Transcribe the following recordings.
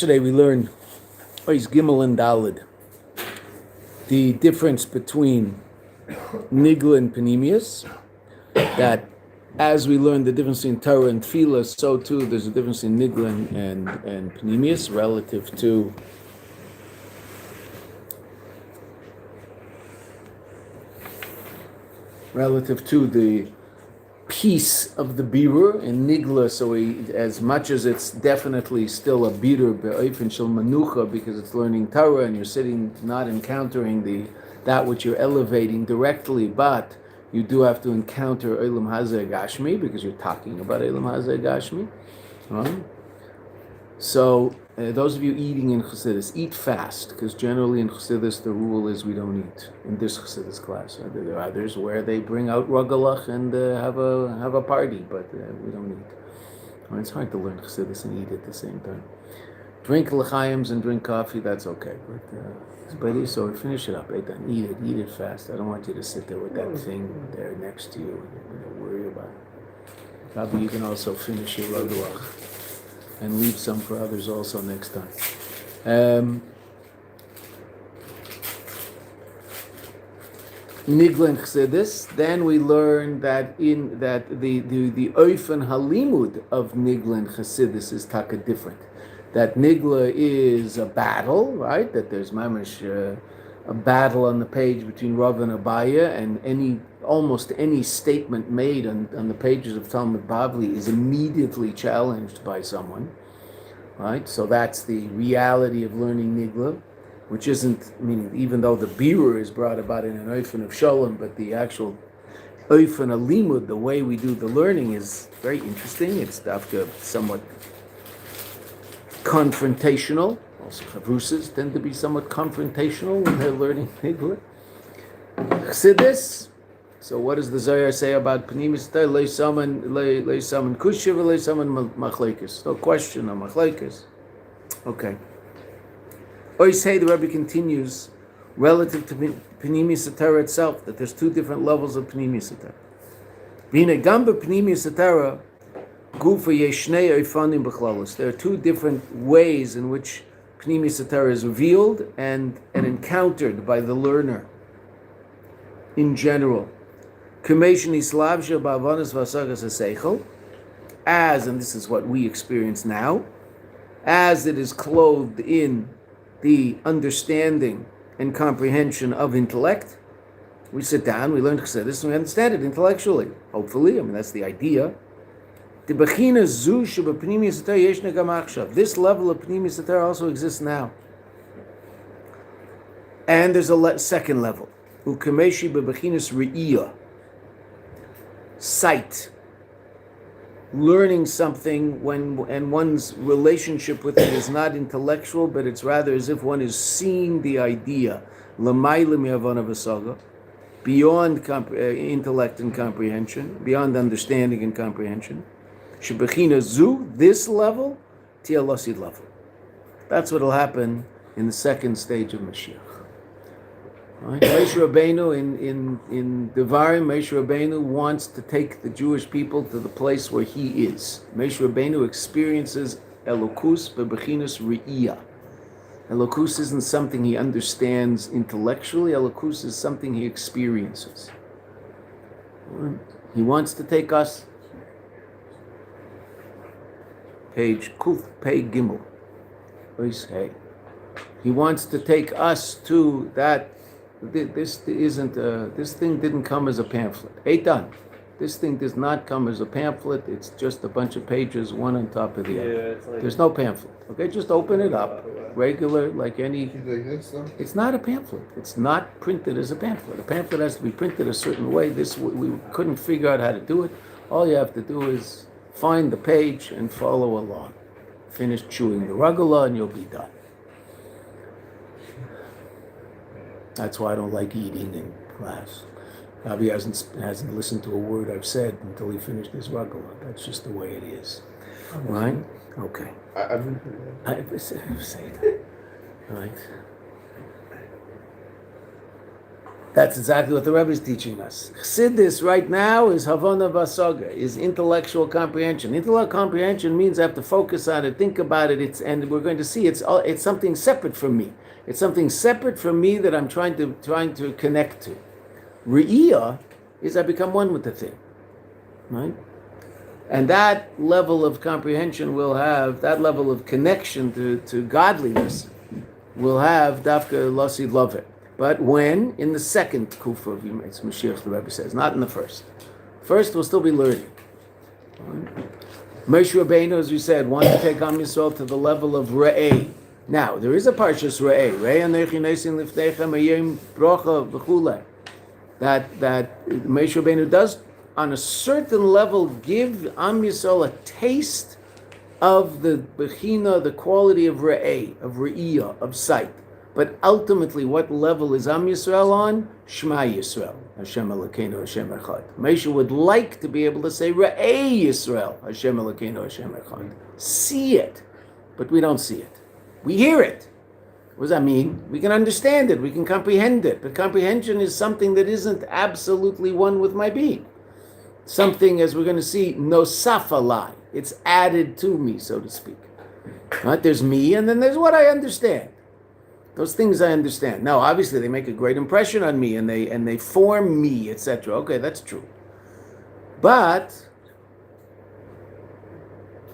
Yesterday we learned Ois Gimel and Dalid, the difference between Nigla and pnimius. That as we learned the difference in Torah and Tefillah, so too there's a difference in Nigla and pnimius relative to the piece of the birur in Nigla. So as much as it's definitely still a birur be'ofen shel manucha because it's learning Torah and you're sitting not encountering that which you're elevating directly, but you do have to encounter Olam Hazeh Gashmi because you're talking about Olam Hazeh Gashmi. Right? So those of you eating in Chassidus, eat fast, because generally in Chassidus the rule is we don't eat in this Chassidus class. There are others where they bring out Rogalach and have a party, but we don't eat. Well, it's hard to learn Chassidus and eat at the same time. Drink l'chaims and drink coffee, that's okay. But so finish it up. Eat it fast. I don't want you to sit there with that thing there next to you and worry about it. Probably you can also finish your Rogalach and leave some for others also next time. Nigla and Chassidus. Then we learn that the oifen halimud of Nigla and Chassidus is taka different. That Nigla is a battle, right? That there's mamash a battle on the page between Rav and Abaya, and almost any statement made on the pages of Talmud Bavli is immediately challenged by someone, right? So that's the reality of learning Nigla, which isn't, meaning even though the birur is brought about in an oifen of sholom, but the actual oifen alimud, the way we do the learning, is very interesting. It's somewhat confrontational. Also, chavrusas tend to be somewhat confrontational when they're learning Nigla. Chassidus. So what does the Zohar say about pnimius? Lei saman kushiv, lei saman machlekes. No question on machlekes. Okay. Say the Rebbe continues relative to pnimius Torah itself that there's two different levels of pnimius Torah. V'hine gamba pnimius Torah gufa yeshnei oifanim b'chlalos. There are two different ways in which pnimius Torah is revealed and encountered by the learner in general. As, and this is what we experience now, as it is clothed in the understanding and comprehension of intellect, we sit down, we learn Chassidus, and we understand it intellectually. Hopefully, that's the idea. This level of pnimius Torah also exists now. And there's a second level. Sight, learning something and one's relationship with it is not intellectual, but it's rather as if one is seeing the idea beyond intellect and comprehension, beyond understanding and comprehension. This level, tialasid level. That's what will happen in the second stage of Mashiach. Right? Moshe Rabbeinu in Devarim, Moshe Rabbeinu wants to take the Jewish people to the place where he is. Moshe Rabbeinu experiences Elokus bebechinas re'iyah. Elokus isn't something he understands intellectually. Elokus is something he experiences. He wants to take us. Page Kuf Pei Gimel. He wants to take us to that. This thing didn't come as a pamphlet. Eitan. This thing does not come as a pamphlet. It's just a bunch of pages, one on top of the other. There's no pamphlet. Okay, just open it up, regular, like any. It's not a pamphlet. It's not printed as a pamphlet. A pamphlet has to be printed a certain way. We couldn't figure out how to do it. All you have to do is find the page and follow along. Finish chewing the ragala and you'll be done. That's why I don't like eating in class. Rabbi hasn't listened to a word I've said until he finished his ragala. That's just the way it is. Right? Okay. I've said that. Right. That's exactly what the Rebbe is teaching us. Chassidus right now is Havana Vasaga, is intellectual comprehension. Intellectual comprehension means I have to focus on it, think about it, and we're going to see it's something separate from me. It's something separate from me that I'm trying to connect to. Re'iyah is I become one with the thing, right? And that level of comprehension will have, that level of connection to godliness will have Dafka Losi Lovet. But when? In the second Kufa of Yemais Mashiach, the Rebbe says, not in the first. First, we'll still be learning. Moshe Rabbeinu, as we said, wanted to take Am Yisrael to the level of Re'eh. Now, there is a Parshas Re'eh. Re'eh anechi nesin liftechem ayim brocha v'chulei. That Moshe Rabbeinu does, on a certain level, give Am Yisrael a taste of the Bechina, the quality of Re'eh, of Re'iyah, of sight. But ultimately, what level is Am Yisrael on? Shema Yisrael, Hashem Elokeinu, Hashem Echad. Moshe would like to be able to say Re'eh Yisrael, Hashem Elokeinu, Hashem Echad. See it, but we don't see it. We hear it. What does that mean? We can understand it, we can comprehend it, but comprehension is something that isn't absolutely one with my being. Something, as we're going to see, nosaf alai. It's added to me, so to speak. Right? There's me, and then there's what I understand. Those things I understand. Now, obviously, they make a great impression on me, and they form me, etc. Okay, that's true. But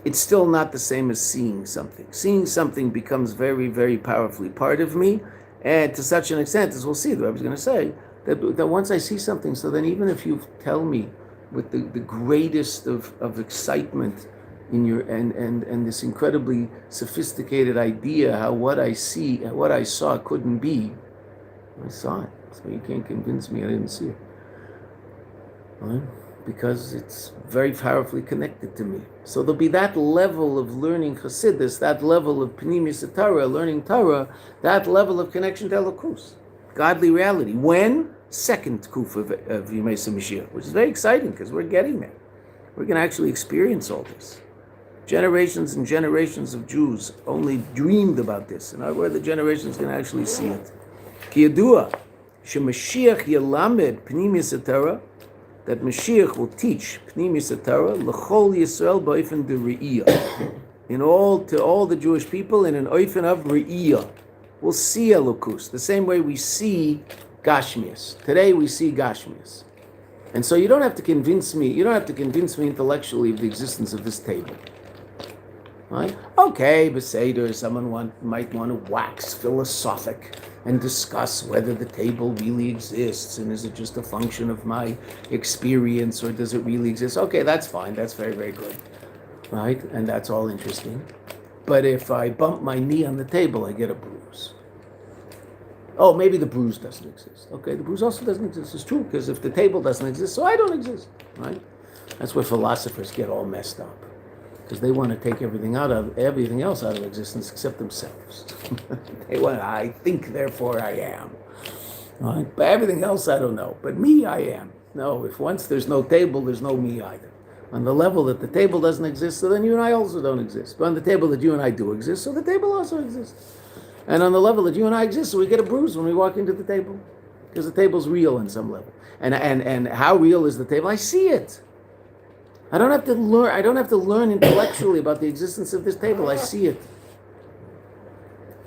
it's still not the same as seeing something. Seeing something becomes very, very powerfully part of me, and to such an extent, as we'll see, I was going to say, that once I see something, so then even if you tell me with the greatest of excitement in your and this incredibly sophisticated idea how what I see, what I saw couldn't be, I saw it. So you can't convince me I didn't see it. Right? Because it's very powerfully connected to me. So there'll be that level of learning Chassidus, that level of pnimius Torah, learning Torah, that level of connection to Elokus, godly reality. When? Second Kufa of Yemei Mashiach, which is very exciting because we're getting there. We're going to actually experience all this. Generations and generations of Jews only dreamed about this, and we're the generations going to actually see it. Ki yadua sheMashiach yelamed pnimius Torah, that Mashiach will teach pnimius Torah l'chol Yisrael b'ofen de're'iyah, to all the Jewish people in an ofen of re'iyah. We'll see Elokus the same way we see Gashmias. Today we see Gashmias. And so you don't have to convince me intellectually of the existence of this table. Right? Okay, Beseder, someone might want to wax philosophic and discuss whether the table really exists and is it just a function of my experience or does it really exist? Okay, that's fine. That's very, very good. Right? And that's all interesting. But if I bump my knee on the table, I get a bruise. Oh, maybe the bruise doesn't exist. Okay, the bruise also doesn't exist. It's true, because if the table doesn't exist, so I don't exist, right? That's where philosophers get all messed up, because they want to take everything else out of existence except themselves. They want, I think, therefore I am. Right? But everything else I don't know. But me, I am. No, if once there's no table, there's no me either. On the level that the table doesn't exist, so then you and I also don't exist. But on the table that you and I do exist, so the table also exists. And on the level that you and I exist, so we get a bruise when we walk into the table, because the table's real on some level. And how real is the table? I see it. I don't have to learn intellectually about the existence of this table. I see it.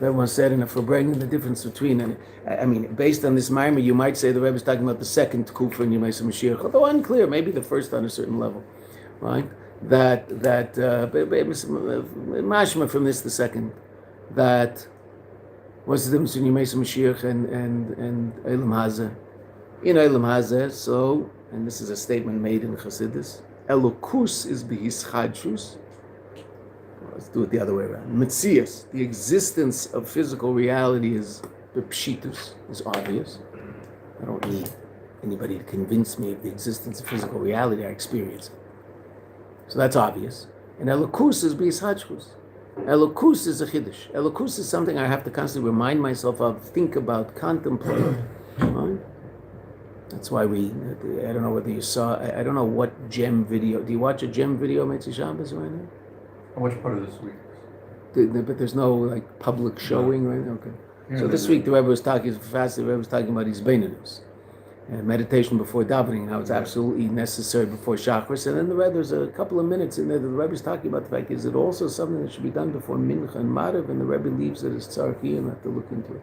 Everyone said in a Verbringen the difference between, and I mean, based on this Maimah, you might say the Rebbe is talking about the second Kufa in Yemei Mashiach, although unclear, maybe the first on a certain level, right? Mashma from this the second, that what's the difference between Yemei Mashiach and Eilam Hazeh? In Eilam Hazeh, so, and this is a statement made in Chassidus, Elokus is behischadshus. Let's do it the other way around. Metzias, the existence of physical reality is bepshitus, is obvious. I don't need anybody to convince me of the existence of physical reality. I experience it. So that's obvious. And Elokus is behischadshus. Elokus is a chiddush. Elokus is something I have to constantly remind myself of, think about, contemplate. Right? That's why I don't know whether you saw, I don't know what gem video. Do you watch a gem video, Metzi Shabbos, right now? I watched part of this week. But there's no public showing, right? Okay. Yeah, so this week the Rebbe was talking about his benenus. and meditation before davening, how it's absolutely necessary before Shachris. And then there's a couple of minutes in there that the Rebbe is talking about the fact, is it also something that should be done before Mincha and Maariv, and the Rebbe leaves it as tzarki and have to look into it.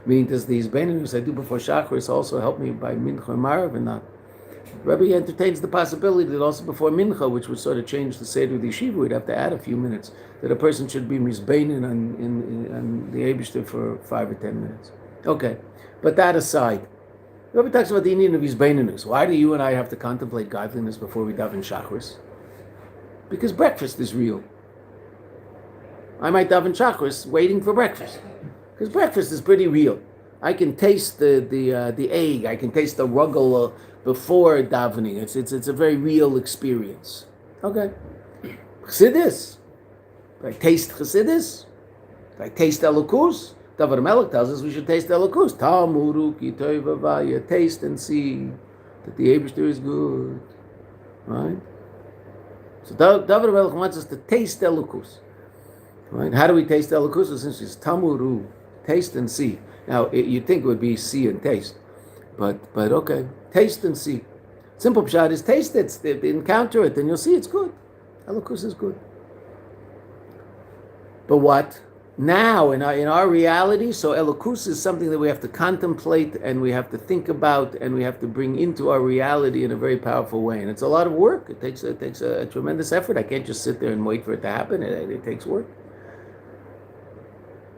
Meaning, does these benefits I do before Shachris also help me by Mincha and Maariv and not? The Rebbe entertains the possibility that also before Mincha, which would sort of change the Seder of the Yeshiva, we'd have to add a few minutes, that a person should be mizbeinin on the Eibishter for 5 or 10 minutes. Okay, but that aside, the Rebbe talks about the Indian of his beininus. Why do you and I have to contemplate godliness before we daven Shachris? Because breakfast is real. I might daven Shachris waiting for breakfast, because breakfast is pretty real. I can taste the egg. I can taste the ruggel before davening. It's a very real experience. Okay, Chassidus. Do I taste Chassidus? Do I taste Elokus? David Melech tells us we should taste Elokus. Talmuru ki toivavaya. Taste and see that the Eibishter is good. Right? So David Melech wants us to taste Elokus. Right? How do we taste Elokus? Essentially, it's Talmuru. Taste and see. Now, you'd think it would be see and taste. But okay. Taste and see. Simple pshat is taste it. Encounter it, and you'll see it's good. Elokus is good. But what? Now, in our reality, so Elokus is something that we have to contemplate and we have to think about and we have to bring into our reality in a very powerful way. And it's a lot of work. It takes a tremendous effort. I can't just sit there and wait for it to happen. It takes work.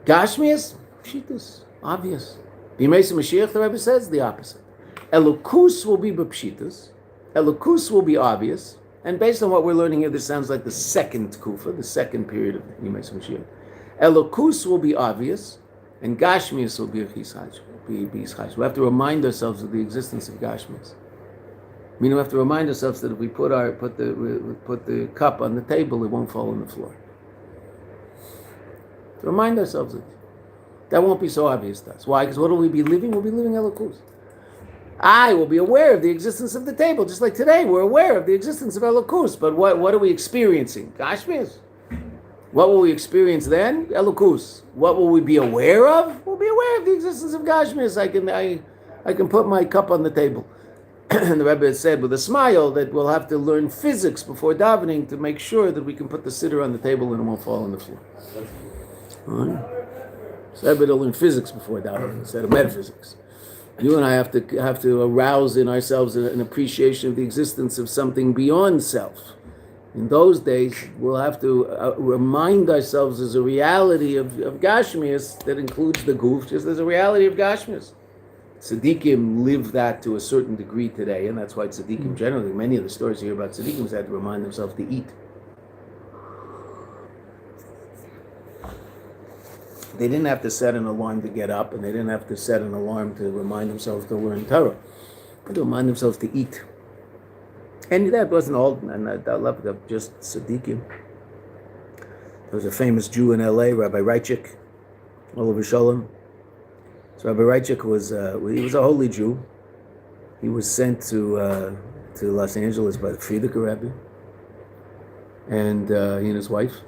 Gashmias, Pshitas, obvious. B'Yemei Mashiach, the Rebbe says, the opposite. Elokus will be b'Pshitas. Elokus will be obvious. And based on what we're learning here, this sounds like the second Kufa, the second period of B'Yemei Mashiach. Elokus will be obvious, and Gashmias will be Yischach. We have to remind ourselves of the existence of Gashmias. Meaning, we have to remind ourselves that if we put the cup on the table, it won't fall on the floor. To remind ourselves of it. That won't be so obvious to us. Why? Because what will we be living? We'll be living Elokus. I will be aware of the existence of the table, just like today we're aware of the existence of Elokus. But what are we experiencing? Gashmias. What will we experience then? Elokus. What will we be aware of? We'll be aware of the existence of Gashmias. I can put my cup on the table. And the Rebbe said with a smile that we'll have to learn physics before davening to make sure that we can put the siddur on the table and it won't fall on the floor. All right? So Rebbe to learn physics before davening instead of metaphysics. You and I have to arouse in ourselves an appreciation of the existence of something beyond self. In those days, we'll have to remind ourselves there's a reality of Gashmias that includes the Guf, just there's a reality of Gashmias. Tzaddikim live that to a certain degree today, and that's why Tzaddikim generally, many of the stories you hear about Tzaddikim had to remind themselves to eat. They didn't have to set an alarm to get up, and they didn't have to set an alarm to remind themselves to learn Torah. They had to remind themselves to eat. And that wasn't all, and that level of just tzaddikim. There was a famous Jew in L.A., Rabbi Reichik, besholom. So Rabbi Reichik was a holy Jew. He was sent to Los Angeles by the Frierdiker Rebbe, and he and his wife.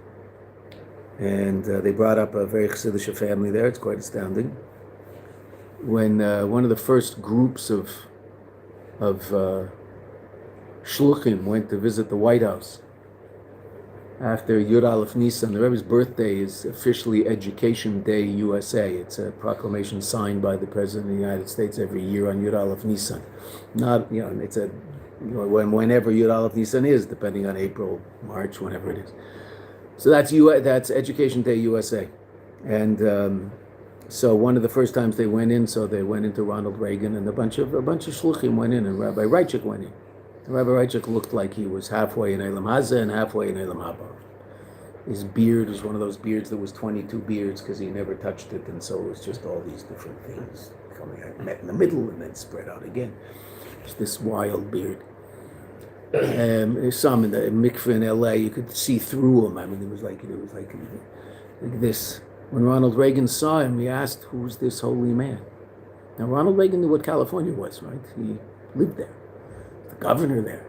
And they brought up a very Chassidish family there. It's quite astounding. When one of the first groups of Shluchim went to visit the White House after Yud Aleph Nisan. The Rebbe's birthday is officially Education Day USA. It's a proclamation signed by the President of the United States every year on Yud Aleph Nisan. Not, it's whenever Yud Aleph Nisan is, depending on April, March, whenever it is. So that's Education Day USA. And so one of the first times they went in, they went into Ronald Reagan, and a bunch of Shluchim went in, and Rabbi Reichik went in. Rabbi Reichik looked like he was halfway in Elam Hazeh and halfway in Elam Haba. His beard was one of those beards that was 22 beards because he never touched it, and so it was just all these different things coming out, met in the middle and then spread out again. Just this wild beard. There's some in the mikveh in L.A. You could see through him. I mean, it was like this. When Ronald Reagan saw him, he asked, "Who's this holy man?" Now, Ronald Reagan knew what California was, right? He lived there. Governor there.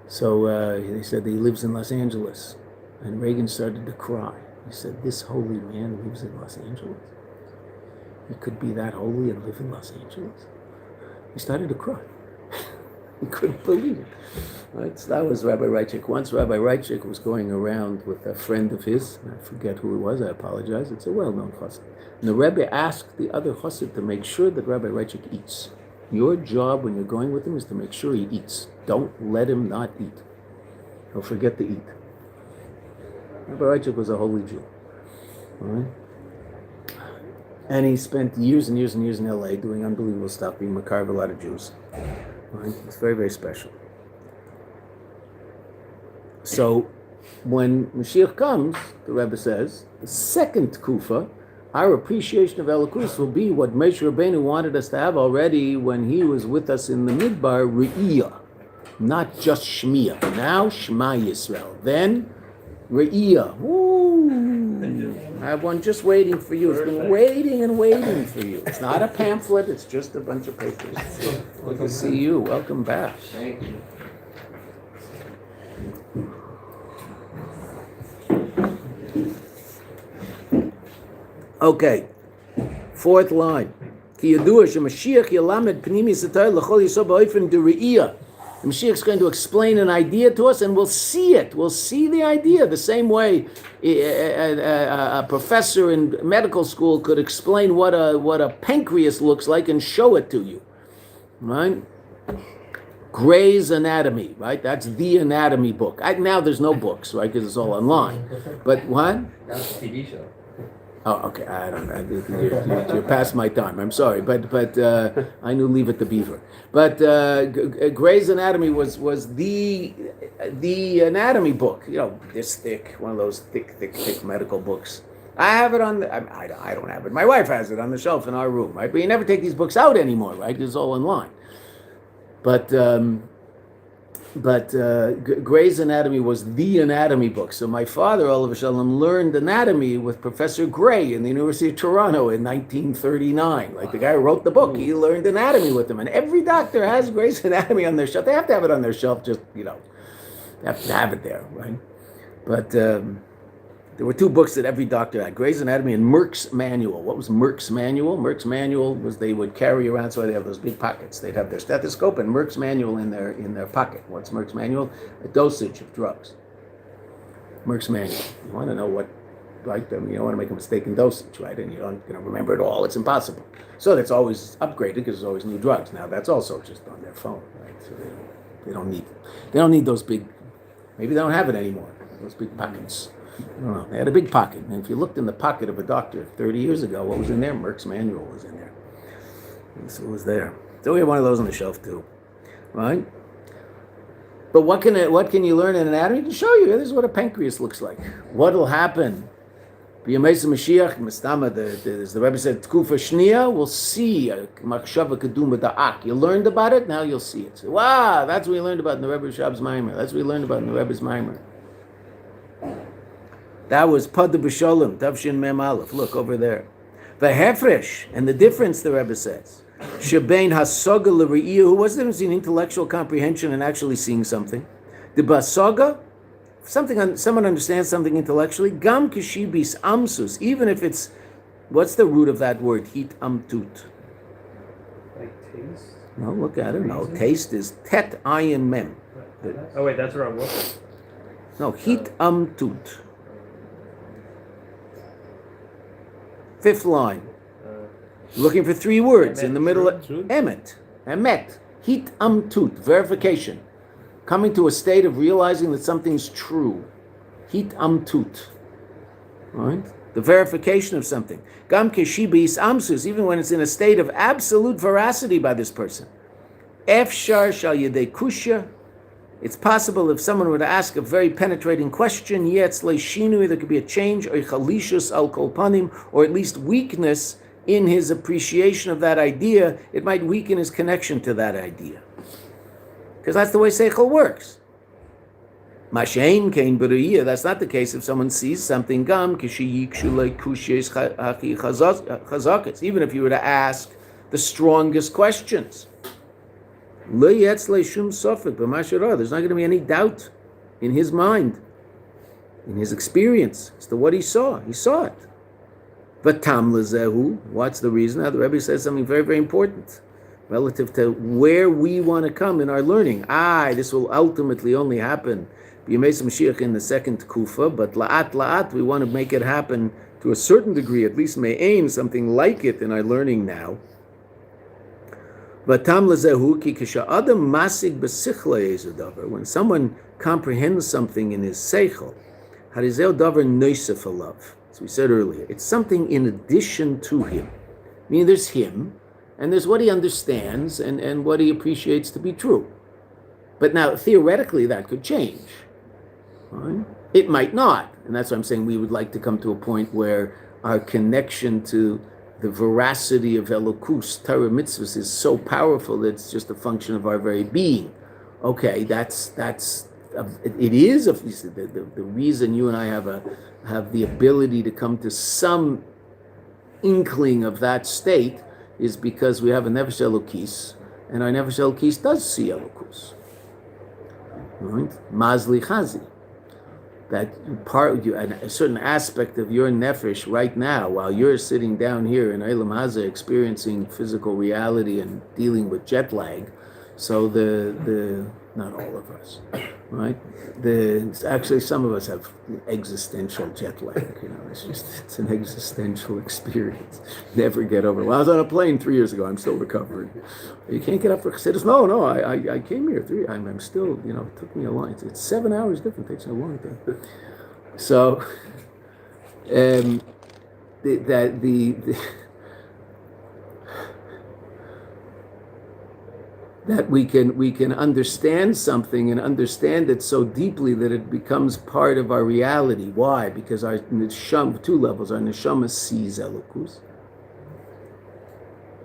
So they said that he lives in Los Angeles. And Reagan started to cry. He said, "This holy man lives in Los Angeles? He could be that holy and live in Los Angeles?" He started to cry. He couldn't believe it. Right? So that was Rabbi Reichik. Once Rabbi Reichik was going around with a friend of his, I forget who it was, I apologize, it's a well-known chassid. And the Rebbe asked the other chassid to make sure that Rabbi Reichik eats. Your job when you're going with him is to make sure he eats. Don't let him not eat. He'll forget to eat. Rabbi Reichik was a holy Jew. All right? And he spent years and years and years in LA doing unbelievable stuff, being makar of a lot of Jews. All right? It's very, very special. So when Mashiach comes, the Rebbe says, the second kufa, our appreciation of Elokus will be what Moshe Rabbeinu wanted us to have already when he was with us in the Midbar, Re'iyah, not just Shmiya. Now Shema Yisrael. Then Re'iyah. Ooh, I have one just waiting for you. It's been waiting and waiting for you. It's not a pamphlet. It's just a bunch of papers. Good to see you. Welcome back. Thank you. Okay, fourth line. Ki yadua shemashiach yalamed pnimius atayr l'chol yisod ba'ofen dere'iyah. The Mashiach is going to explain an idea to us, and we'll see it. We'll see the idea the same way a professor in medical school could explain what a pancreas looks like and show it to you, right? Gray's Anatomy, right? That's the anatomy book. Now there's no books, right? Because it's all online. But what? That's a TV show. Oh, okay. I don't know. You're past my time. I'm sorry, but I knew Leave It to Beaver. But Gray's Anatomy was the anatomy book. You know, this thick, one of those thick medical books. I have it on. I don't have it. My wife has it on the shelf in our room, right? But you never take these books out anymore, right? It's all online. But Gray's Anatomy was the anatomy book. So my father, Olav Shalom, learned anatomy with Professor Gray in the University of Toronto in 1939. Like the guy who wrote the book, he learned anatomy with him. And every doctor has Gray's Anatomy on their shelf. They have to have it on their shelf, just, they have to have it there, right? But there were two books that every doctor had, Gray's Anatomy and Merck's Manual. What was Merck's Manual? Merck's Manual was they would carry around, so they have those big pockets. They'd have their stethoscope and Merck's Manual in their pocket. What's Merck's Manual? A dosage of drugs. Merck's Manual. You want to know what, right? You don't want to make a mistake in dosage, right? And you don't remember it all. It's impossible. So that's always upgraded because there's always new drugs. Now that's also just on their phone, right? So they don't need those big, maybe they don't have it anymore, those big pockets. I don't know. They had a big pocket. And if you looked in the pocket of a doctor 30 years ago, what was in there? Merck's Manual was in there. So it was there. So we have one of those on the shelf too. Right? But what can you learn in anatomy? To show you. This is what a pancreas looks like. What'll happen? B'yamei Mashiach, as the Rebbe said, Tkufa Shniya, we'll see. Machshava Keduma Da'ak. You learned about it, now you'll see it. So, wow, that's what we learned about in the Rebbe Shab's Maimer. That's what we learned about in the Rebbe's Maimer. That was Poda besholom, Tavshin Mem Aleph. Look over there. The hefresh, and the difference, the Rebbe says, shebein hasoga l're'iyah. What's the difference between intellectual comprehension and actually seeing something? The basoga, someone understands something intellectually. Gam kishibis amsus, even if it's, what's the root of that word? Hit amtut. Like taste? No, look at it. No, taste is tet ayin mem. Oh wait, that's wrong. No, hit amtut. Fifth line. Looking for three words in the middle of emet, hit amtut, verification. Coming to a state of realizing that something's true. Hit amtut. Right? The verification of something. Gam keshibis amsus, even when it's in a state of absolute veracity by this person. Efshar shal yedei kusha. It's possible if someone were to ask a very penetrating question, yetz leishinu, there could be a change, or chalishus al kolpanim, or at least weakness in his appreciation of that idea. It might weaken his connection to that idea. Because that's the way seichel works. Mashein kein beru'iyah, that's not the case if someone sees something, gam kishiyikshu leikushis haki chazakas, even if you were to ask the strongest questions. There's not going to be any doubt in his mind, in his experience, as to what he saw. He saw it. But tam lezehu, what's the reason? Now the Rebbe says something very, very important. relative to where we want to come in our learning. This will ultimately only happen b'Yemei Mashiach in the second Kufa, but la'at, we want to make it happen to a certain degree, at least me'ain, something like it in our learning now. When someone comprehends something in his seichel, as we said earlier, it's something in addition to him. I mean, there's him, and there's what he understands and what he appreciates to be true. But now, theoretically, that could change. Right? It might not, and that's why I'm saying we would like to come to a point where our connection to the veracity of Elokus, Torah mitzvahs, is so powerful that it's just a function of our very being. Okay, it is the reason you and I have the ability to come to some inkling of that state is because we have a nefesh Elokis, and our nefesh Elokis does see Elokus. Right? Mazli Chazi. That a certain aspect of your nefesh right now, while you're sitting down here in Eilam Hazeh experiencing physical reality and dealing with jet lag, so the not all of us, right? Actually, some of us have existential jet lag. It's an existential experience. Never get over it. Well, I was on a plane 3 years ago. I'm still recovering. You can't get up for chassidus. No. I came here I'm still. It took me a long. It's 7 hours different. It takes a long time. So, that we can understand something and understand it so deeply that it becomes part of our reality. Why? Because our neshama, two levels, our neshama sees Elokus.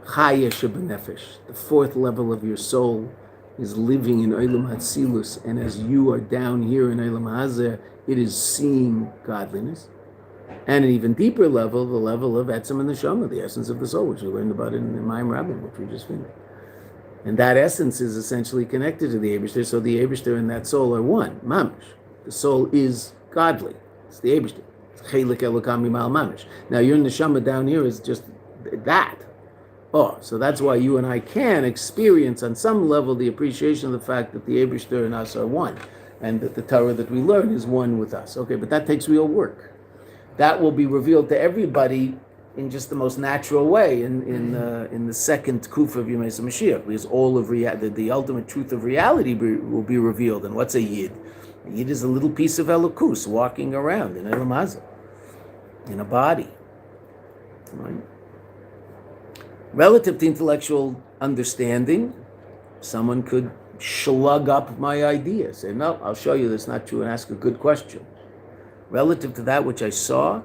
Chaya shebenefesh, the fourth level of your soul, is living in Olam Hatzilus, and as you are down here in Olam Hazeh, it is seeing godliness. And an even deeper level, the level of Etzem and Neshama, the essence of the soul, which we learned about in the Mayim Rabbim, which we just finished. And that essence is essentially connected to the Eibishter, so the Eibishter and that soul are one, mamish. The soul is godly. It's the Eibishter. It's chelik elokam mimal mamish. Now your neshama down here is just that. So that's why you and I can experience on some level the appreciation of the fact that the Eibishter and us are one, and that the Torah that we learn is one with us. Okay, but that takes real work. That will be revealed to everybody in just the most natural way in the second Kufa of Yemei Mashiach, because all of the ultimate truth of reality will be revealed. And what's a Yid? A Yid is a little piece of Elokus walking around in Eilam Hazeh, in a body. Right? Relative to intellectual understanding, someone could slug up my idea, say, no, I'll show you that's not true, and ask a good question. Relative to that which I saw,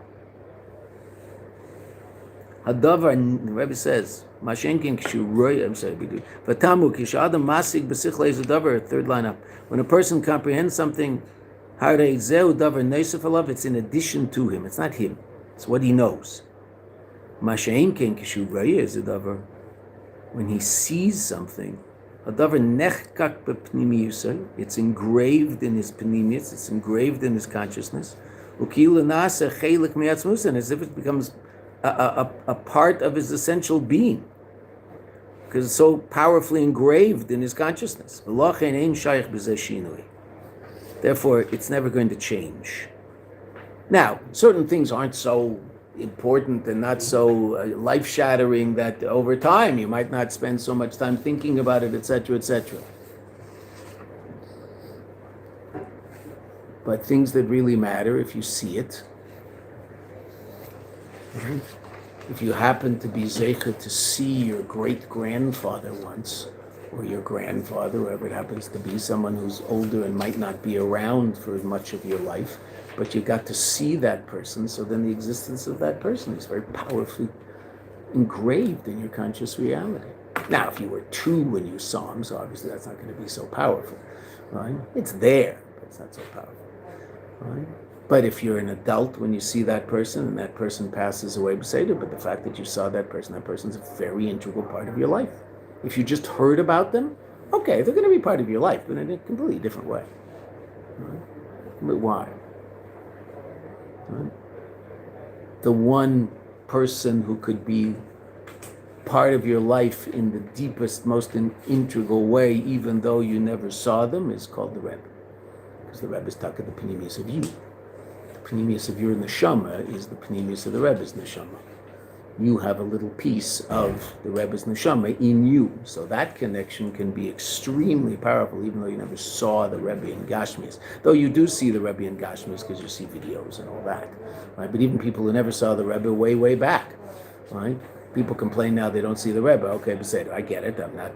Hadavar, the Rebbe says, Mashenkin Kishuroy, I'm sorry, Vatamu Kishadam Masig Besichle Zadavar, third line up. When a person comprehends something, Harei Zeu Davar Neisef Alav, it's in addition to him, it's not him, it's what he knows. Mashenkin Kishuroy Zadavar, when he sees something, Hadavar Nechkak Pnimius, it's engraved in his pnimius, it's engraved in his consciousness. Ukila Nasa Chelik Miatzmusan, as if it becomes a part of his essential being, because it's so powerfully engraved in his consciousness. Therefore, it's never going to change. Now, certain things aren't so important and not so life-shattering that over time you might not spend so much time thinking about it, etc., etc. But things that really matter, if you see it, if you happen to be zeicher to see your great-grandfather once, or your grandfather, whoever it happens to be, someone who's older and might not be around for much of your life, but you got to see that person, so then the existence of that person is very powerfully engraved in your conscious reality. Now, if you were 2 when you saw him, so obviously that's not going to be so powerful, right? It's there, but it's not so powerful, right? But if you're an adult when you see that person and that person passes away beside it, but the fact that you saw that person's a very integral part of your life. If you just heard about them, okay, they're going to be part of your life, but in a completely different way. Right? But why? Right? The one person who could be part of your life in the deepest, most integral way, even though you never saw them, is called the Rebbe. Because the Rebbe is talking the pnimius of you. The pnimius of your neshama is the pnimius of the Rebbe's neshama. You have a little piece of the Rebbe's neshama in you. So that connection can be extremely powerful, even though you never saw the Rebbe in Gashmis. Though you do see the Rebbe in Gashmis because you see videos and all that. Right? But even people who never saw the Rebbe way, way back. Right? People complain now they don't see the Rebbe. Okay, but I get it. I'm not,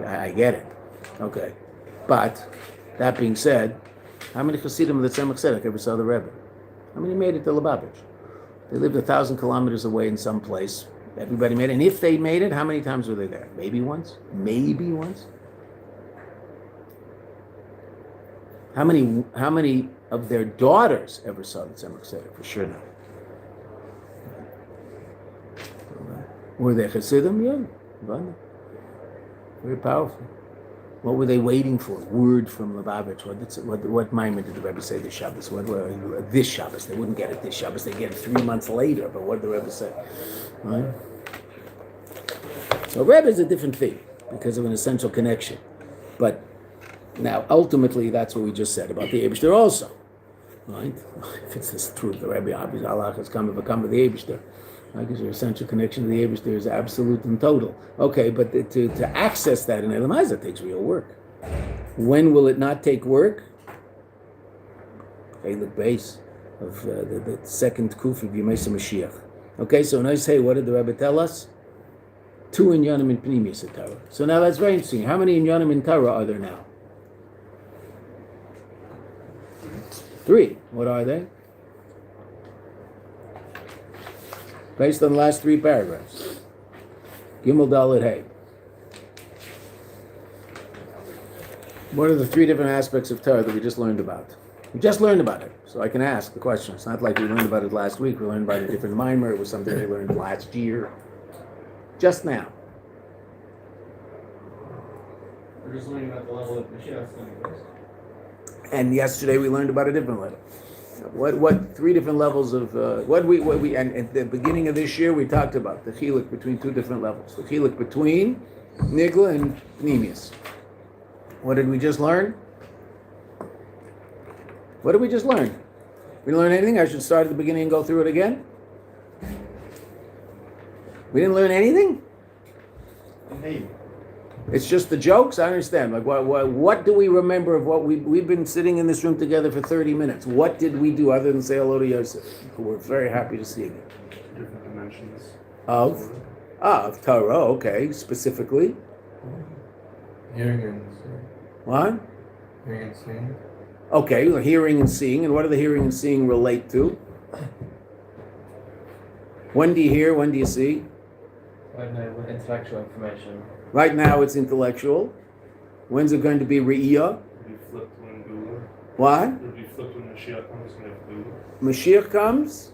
I get it. Okay. But, that being said, how many Chassidim of the Tzemach Tzedek ever saw the Rebbe? How many made it to Lubavitch? They lived 1,000 kilometers away in some place. Everybody made it. And if they made it, how many times were they there? Maybe once? Maybe once? How many of their daughters ever saw the Tzemach Tzedek? For sure not. Were they Chassidim? Yeah. Very powerful. What were they waiting for? Word from Lubavitch. What Maimon did the Rebbe say this Shabbos? This Shabbos. They wouldn't get it this Shabbos. They'd get it 3 months later. But what did the Rebbe say? Right? So Rebbe is a different thing because of an essential connection. But now, ultimately, that's what we just said about the Eibishter also. Right? If it's this truth, the Rebbe, obviously, Allah has come and become the Eibishter. Because your essential connection to the Eibishter is absolute and total. Okay, but to access that in Elam Hazeh takes real work. When will it not take work? Okay, the base of the second kuf of Yemesa Mashiach. Okay, so when I say, what did the Rebbe tell us? 2 inyanim in pnimius Torah. So now that's very interesting. How many inyanim in Torah are there now? 3. What are they? Based on the last 3 paragraphs. Gimel Dalet Hey. What are the 3 different aspects of Torah that we just learned about? We just learned about it, so I can ask the question. It's not like we learned about it last week. We learned about a different mimer. It was something we learned last year. Just now. We're just learning about the level of Mashiach. And yesterday we learned about a different level. What 3 different levels of and at the beginning of this year we talked about the chiluk between 2 different levels. The chiluk between nigla and pnimius. What did we just learn? What did we just learn? We didn't learn anything? I should start at the beginning and go through it again? We didn't learn anything? Hey. It's just the jokes? I understand. Like, what do we remember of what we've been sitting in this room together for 30 minutes? What did we do other than say hello to Yosef, who we're very happy to see again? Different dimensions. Of Torah, okay, specifically. Hearing and seeing. What? Hearing and seeing. Okay, hearing and seeing. And what do the hearing and seeing relate to? When do you hear? When do you see? Right now, intellectual information. Right now it's intellectual. When's it going to be Re'iyah? It'll be flipped when Gula. What? It'll be flipped when Mashiach comes and have Gula. Mashiach comes?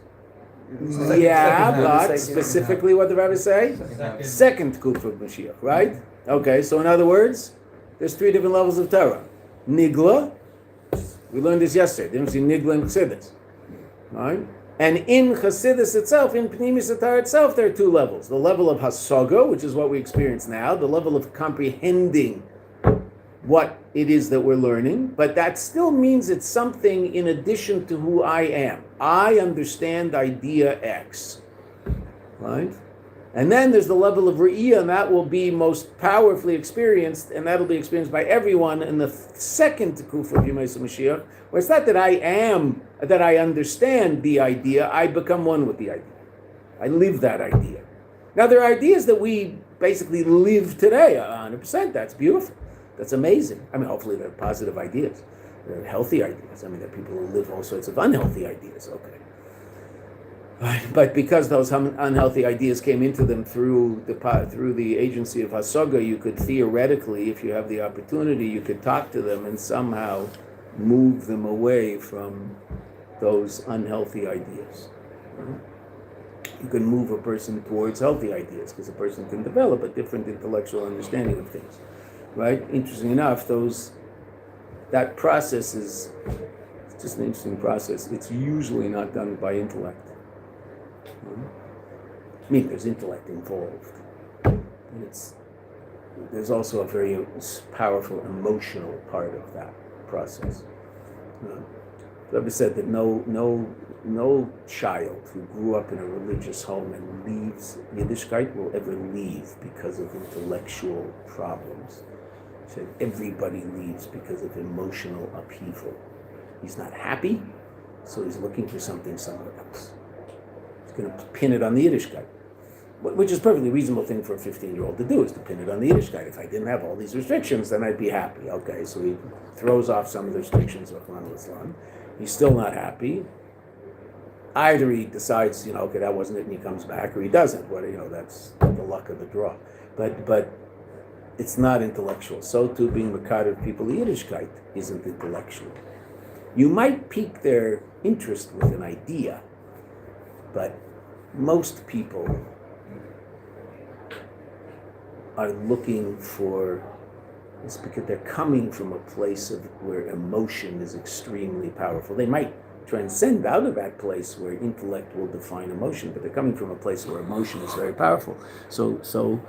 Yeah, but specifically what the Rebbe say? Second kuf of Mashiach, right? Okay, so in other words, there's 3 different levels of Torah. Nigla, we learned this yesterday. Didn't see Nigla and Chassidus, right? And in Chassidus itself, in Pnimius Torah itself, there are 2 levels. The level of Hasaga, which is what we experience now, the level of comprehending what it is that we're learning, but that still means it's something in addition to who I am. I understand idea X, right? And then there's the level of Re'iyah, and that will be most powerfully experienced, and that'll be experienced by everyone in the second kuf of Yemesa Mashiach, where it's not that I understand the idea, I become one with the idea. I live that idea. Now there are ideas that we basically live today, 100%, that's beautiful. That's amazing. I mean, hopefully they're positive ideas. They're healthy ideas. I mean, there are people who live all sorts of unhealthy ideas, okay. But because those unhealthy ideas came into them through the agency of Hasaga, you could theoretically, if you have the opportunity, you could talk to them and somehow move them away from those unhealthy ideas. You can move a person towards healthy ideas because a person can develop a different intellectual understanding of things, right? Interesting enough, that process is just an interesting process. It's usually not done by intellect. I mean, there's intellect involved, And there's also a very powerful emotional part of that process. Rebbe said that no child who grew up in a religious home and leaves Yiddishkeit will ever leave because of intellectual problems. He said everybody leaves because of emotional upheaval. He's not happy, so he's looking for something somewhere else. He's going to pin it on the Yiddishkeit, which is a perfectly reasonable thing for a 15-year-old to do, is to pin it on the Yiddishkeit. If I didn't have all these restrictions, then I'd be happy. Okay, so he throws off some of the restrictions of Islam. He's still not happy. Either he decides, okay, that wasn't it, and he comes back, or he doesn't. That's the luck of the draw. But it's not intellectual. So too, being Makar of people, Yiddishkeit isn't intellectual. You might pique their interest with an idea, but most people are looking for, it's because they're coming from a place where emotion is extremely powerful. They might transcend out of that place where intellect will define emotion, but they're coming from a place where emotion is very powerful. So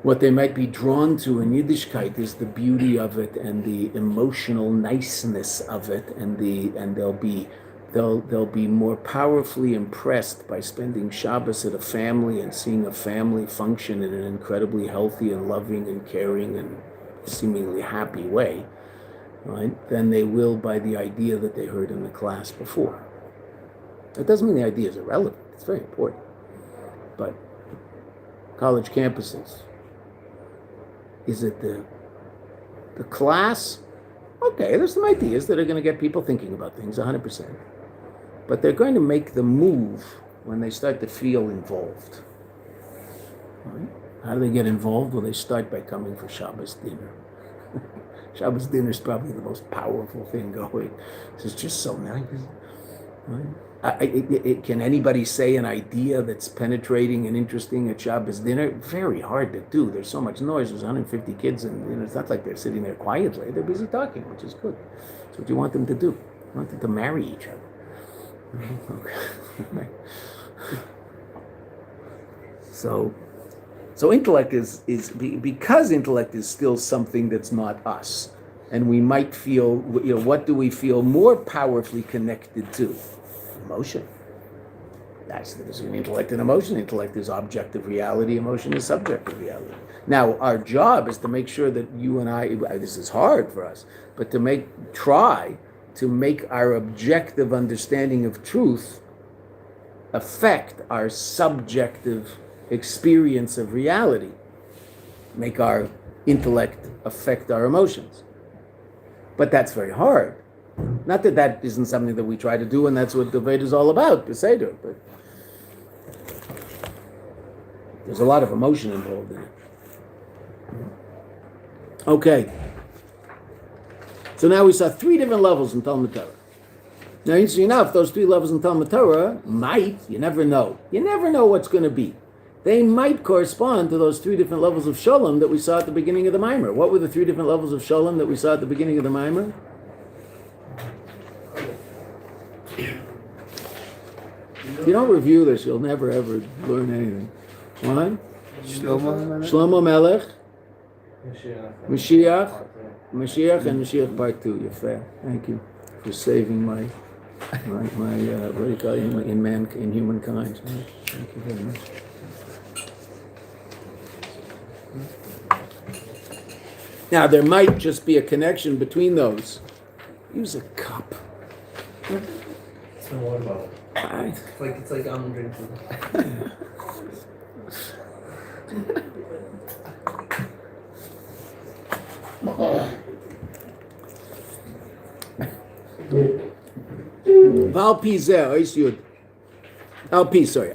what they might be drawn to in Yiddishkeit is the beauty of it and the emotional niceness of it, and they'll be more powerfully impressed by spending Shabbos at a family and seeing a family function in an incredibly healthy and loving and caring and seemingly happy way, right, than they will by the idea that they heard in the class before. That doesn't mean the idea is irrelevant. It's very important. But college campuses, is it the class? Okay, there's some ideas that are going to get people thinking about things, 100%. But they're going to make the move when they start to feel involved. Right? How do they get involved? Well, they start by coming for Shabbos dinner. Shabbos dinner is probably the most powerful thing going. It's just so nice. Right? Can anybody say an idea that's penetrating and interesting at Shabbos dinner? Very hard to do. There's so much noise. There's 150 kids, and it's not like they're sitting there quietly. They're busy talking, which is good. That's what you want them to do. You want them to marry each other. Okay. So intellect is because intellect is still something that's not us, and we might feel, what do we feel more powerfully connected to? Emotion. That's the difference between intellect and emotion. Intellect is objective reality. Emotion is subjective reality. Now, our job is to make sure that you and I, this is hard for us, but try to make our objective understanding of truth affect our subjective experience of reality. Make our intellect affect our emotions. But that's very hard. Not that isn't something that we try to do, and that's what debate is all about, Beseder, but there's a lot of emotion involved in it. Okay. So now we saw 3 different levels in Talmud Torah. Now, interesting enough, those 3 levels in Talmud Torah you never know. You never know what's going to be. They might correspond to those 3 different levels of Sholem that we saw at the beginning of the Maimer. What were the 3 different levels of Sholem that we saw at the beginning of the Maimer? If you don't review this, you'll never ever learn anything. What? Shlomo Melech, Mashiach, and Mashiach Part 2. You're fair. Thank you for saving my what do you call it, in humankind. Thank you very much. Now there might just be a connection between those. Use a cup. It's a water bottle. It's like almond drink.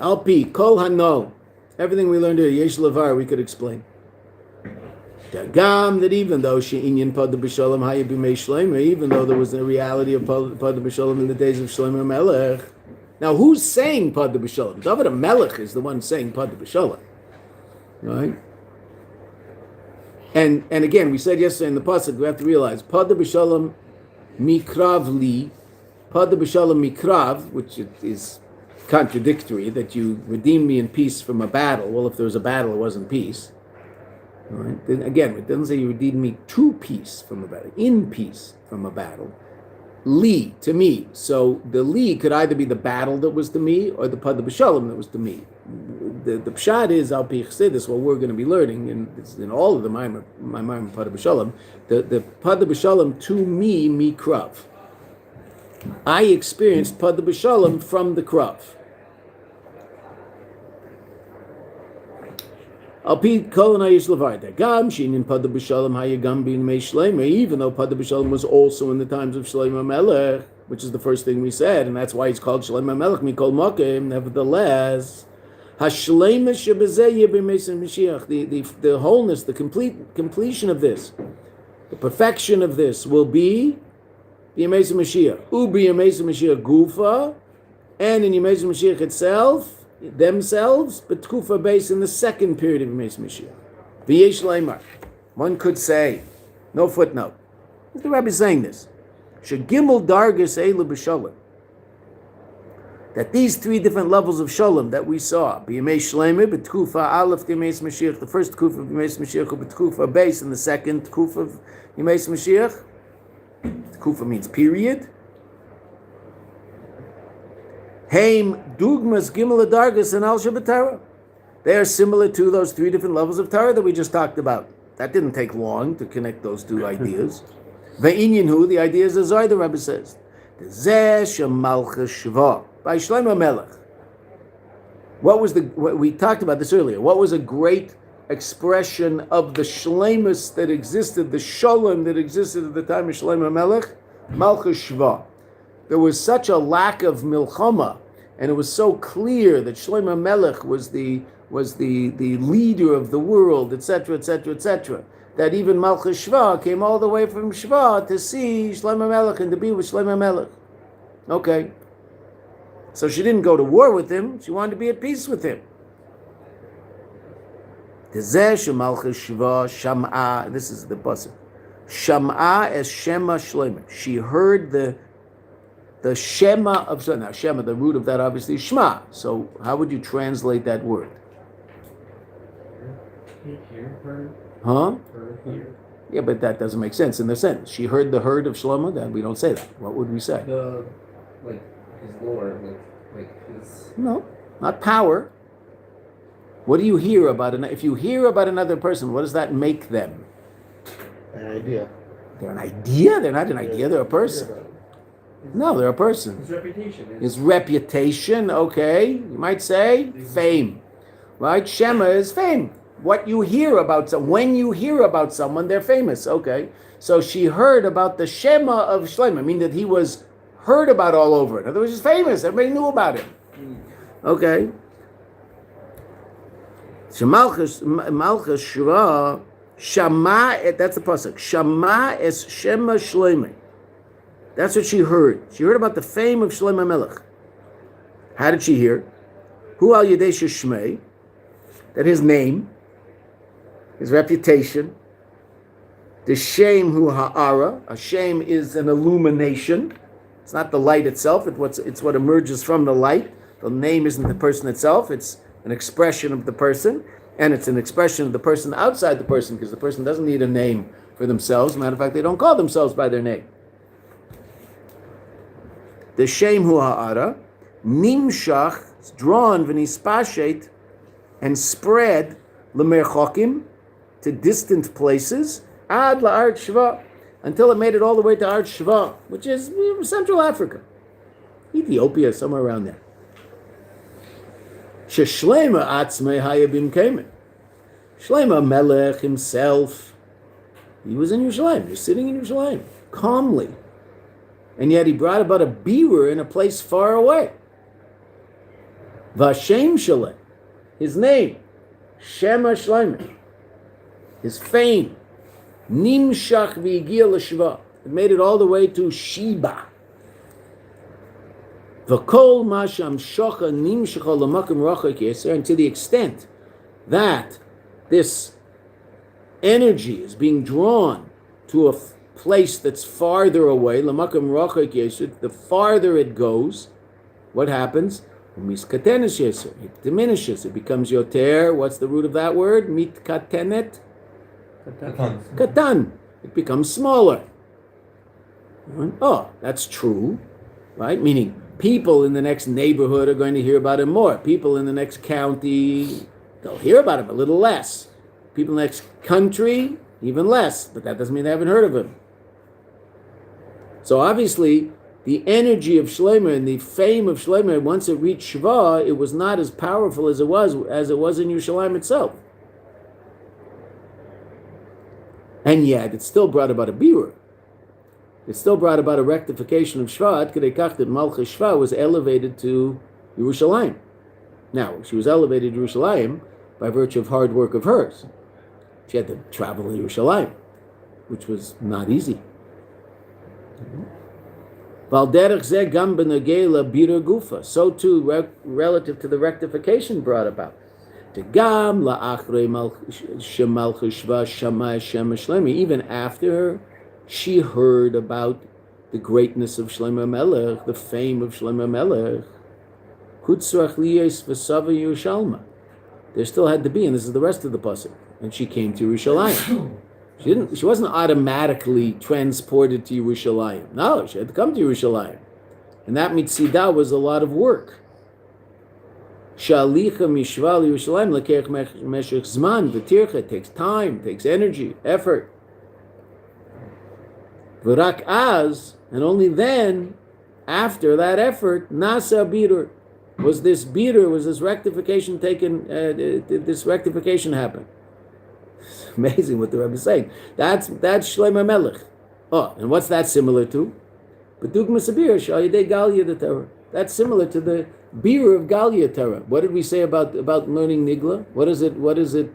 Alpi, Kol Hano. Everything we learned here, Yesh Lavar, we could explain. Gam, that even though she'inyan Poda besholom haya b'mei Shlomo, even though there was a reality of Poda besholom in the days of Shlomo Melech. Now, who's saying Poda besholom? David HaMelech is the one saying Poda besholom, right? And again, we said yesterday in the pasuk, we have to realize Poda besholom mikrav li, Poda besholom mikrav, which is contradictory, that you redeemed me in peace from a battle. Well, if there was a battle, it wasn't peace. Right? Then again, it doesn't say you would me to peace from a battle, in peace from a battle. Li, to me. So the li could either be the battle that was to me or the Poda besholom that was to me. The pshat is al pi chassidus, what we're going to be learning in all of the my Poda besholom. The Poda besholom to me krav. I experienced Poda besholom from the krav. Even though Poda besholom was also in the times of Shlomo Melech, which is the first thing we said, and that's why it's called Shlomo Melech Mikol Mokim. Nevertheless, the wholeness, the completion of this, the perfection of this will be the Yemei Mashiach. Ubi Yemei Mashiach Gufa, and in Yemei Mashiach itself, themselves, but Tkufa base in the second period of Yemei Mashiach. V'yesh leimar. One could say, no footnote. The Rebbe is saying this. Shegimel dargas elu b'sholem. That these three different levels of sholem that we saw, b'yemei shleimah, b'tkufa aleph Yemei Mashiach, the first tkufa of Yemei Mashiach, b'tkufa base, and the second tkufa of Yemei Mashiach. Tkufa means period. Haim dugmas gimel dargas and al shabbatara. They are similar to those three different levels of Torah that we just talked about. That didn't take long to connect those two ideas. Ve'inyan the idea is as the Rebbe says. Zeh shemalcha shva by Shlomo Melech. What we talked about this earlier? What was a great expression of the shlemus that existed, the shalom that existed at the time of Shlomo Melech? Malcha shva. There was such a lack of milchama, and it was so clear that Shlomo Melech was the leader of the world, etc., etc., etc., that even Malchus Shva came all the way from Shva to see Shlomo Melech and to be with Shlomo Melech. Okay. So she didn't go to war with him, she wanted to be at peace with him. This is the pasuk. Sham'a es Shema Shlomo. She heard the Shema of Shlomo. Now, Shema, the root of that obviously is Shema. So, how would you translate that word? Huh? Yeah, but that doesn't make sense in the sentence. She heard the herd of Shlomo. Then we don't say that. What would we say? His Lord, his. No, not power. What do you hear about if you hear about another person? What does that make them? An idea. They're an idea. They're not an idea. They're a person. No, they're a person. His reputation. His reputation, okay. You might say fame. Right? Shema is fame. What you hear about when you hear about someone, they're famous. Okay. So she heard about the Shema of Shlomo. I mean that he was heard about all over. In other words, he's famous. Everybody knew about him. Okay. Malchus Shra Shama. That's the pasuk. Shama es Shema Shlomo. That's what she heard. She heard about the fame of Shlomo Melech. How did she hear? Hu al yedei shmei, that his name, his reputation, the shame hu ha'ara. A shame is an illumination. It's not the light itself. It's what emerges from the light. The name isn't the person itself. It's an expression of the person, and it's an expression of the person outside the person, because the person doesn't need a name for themselves. Matter of fact, they don't call themselves by their name. The shem hu ha'ara, nimshach, it's drawn, v'nispashet, and spread, l'merchokim, to distant places, ad la'art shva, until it made it all the way to Art Shva, which is Central Africa. Ethiopia, somewhere around there. Sheshlema atzmei hayabim kemen. Shlema Melech himself, he was in Yerushalayim, he was sitting in Yerushalayim, calmly. And yet he brought about a beaver in a place far away. Vashem Shalem, his name, Shema Shlomo, his fame, Nimshach v'Yigil l'Shva, it made it all the way to Sheba. V'kol masham shocha nimshacha l'makom rachok yeser, and to the extent that this energy is being drawn to a place that's farther away, l'makom rachok yeser, the farther it goes, what happens? Miskatenes yeser, it diminishes, it becomes yoter. What's the root of that word? Mitkatenet, Katan. It becomes smaller. Oh, that's true, right? Meaning people in the next neighborhood are going to hear about him more. People in the next county, they'll hear about him a little less. People in the next country, even less. But that doesn't mean they haven't heard of him. So obviously, the energy of Shlomo and the fame of Shlomo, once it reached Shva, it was not as powerful as it was in Yerushalayim itself. And yet, it still brought about a birur. It still brought about a rectification of Shvat, Kedei Kach that Malchus Shva was elevated to Yerushalayim. Now, she was elevated to Yerushalayim by virtue of hard work of hers. She had to travel to Yerushalayim, which was not easy. Valderech Zeh Gam Benagela Birur Gufa. So too, relative to the rectification brought about. Gam la'achrei shemalchus Shva shamai Shem Shlomo. Even after she heard about the greatness of Shlomo Melech, the fame of Shlomo Melech, Kutzrach liyes v'sava Yerushalma. There still had to be, and this is the rest of the pasuk. And she came to Yerushalayim. She wasn't automatically transported to Yerushalayim. No, she had to come to Yerushalayim, and that mitzidah was a lot of work. Shalicha mishva Yerushalayim lekech meshech zman v'tircha, takes time, takes energy, effort. V'rak az, and only then, after that effort, nasa birur, was this rectification taken, did this rectification happen? It's amazing what the Rebbe is saying. That's Shlomo Melech. Oh, and what's that similar to? B'dugmas abir sh'ayidei Galia the Torah. That's similar to the birur of Galia Torah. What did we say about learning Nigla? What does it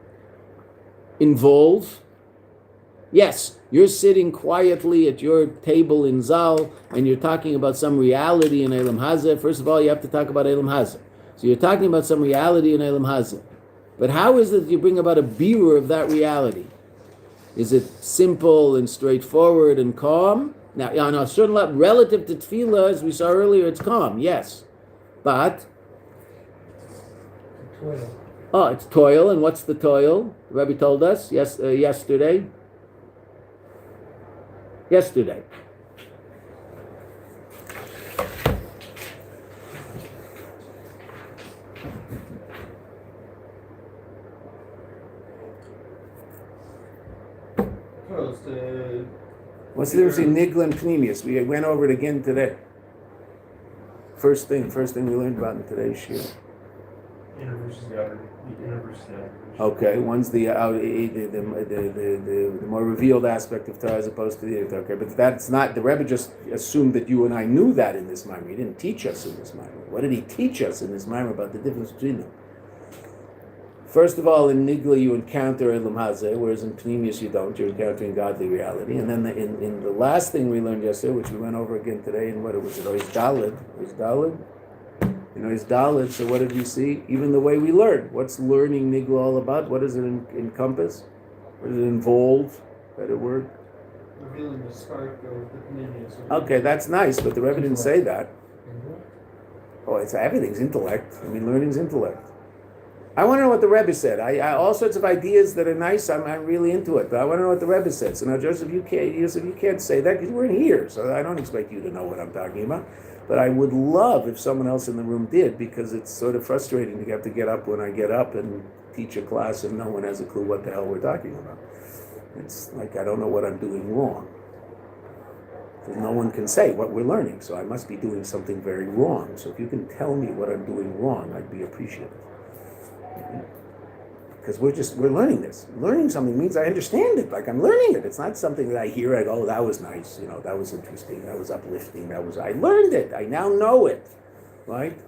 involve? Yes, you're sitting quietly at your table in Zal, and you're talking about some reality in Elam Hazeh. First of all, you have to talk about Elam Hazeh. So you're talking about some reality in Elam Hazeh. But how is it that you bring about a birur of that reality? Is it simple and straightforward and calm? Now, on a certain level, relative to tefillah, as we saw earlier, it's calm, yes. But, it's toil, and what's the toil? The Rebbe told us yesterday. What's the difference between Nigla and pnimius? We went over it again today. First thing we learned about in today's shiur. Okay, one's the more revealed aspect of Torah as opposed to the other. Okay, but that's not, the Rebbe just assumed that you and I knew that in this mimer. He didn't teach us in this mimer. What did he teach us in this mimer about the difference between them? First of all, in Nigla you encounter Elam Hazeh, whereas in pnimius you don't. You're encountering godly reality. And then in the last thing we learned yesterday, which we went over again today, in what it was, Ois Daled. Ois Daled, so what did we see? Even the way we learn. What's learning Nigla all about? What does it encompass? What does it involve? Better word? Revealing the spark of the pnimius. Okay, that's nice, but the Rebbe didn't say that. Oh, everything's intellect. I mean, learning's intellect. I want to know what the Rebbe said. I all sorts of ideas that are nice. I'm really into it, but I want to know what the Rebbe said. So now, Joseph, you can't say that because you weren't here. So I don't expect you to know what I'm talking about. But I would love if someone else in the room did, because it's sort of frustrating to have to get up when I get up and teach a class and no one has a clue what the hell we're talking about. It's like I don't know what I'm doing wrong. Because no one can say what we're learning, so I must be doing something very wrong. So if you can tell me what I'm doing wrong, I'd be appreciative. Because we're learning this. Learning something means I understand it, like I'm learning it. It's not something that I hear, I go, oh, that was nice, that was interesting, that was uplifting, I learned it, I now know it, right?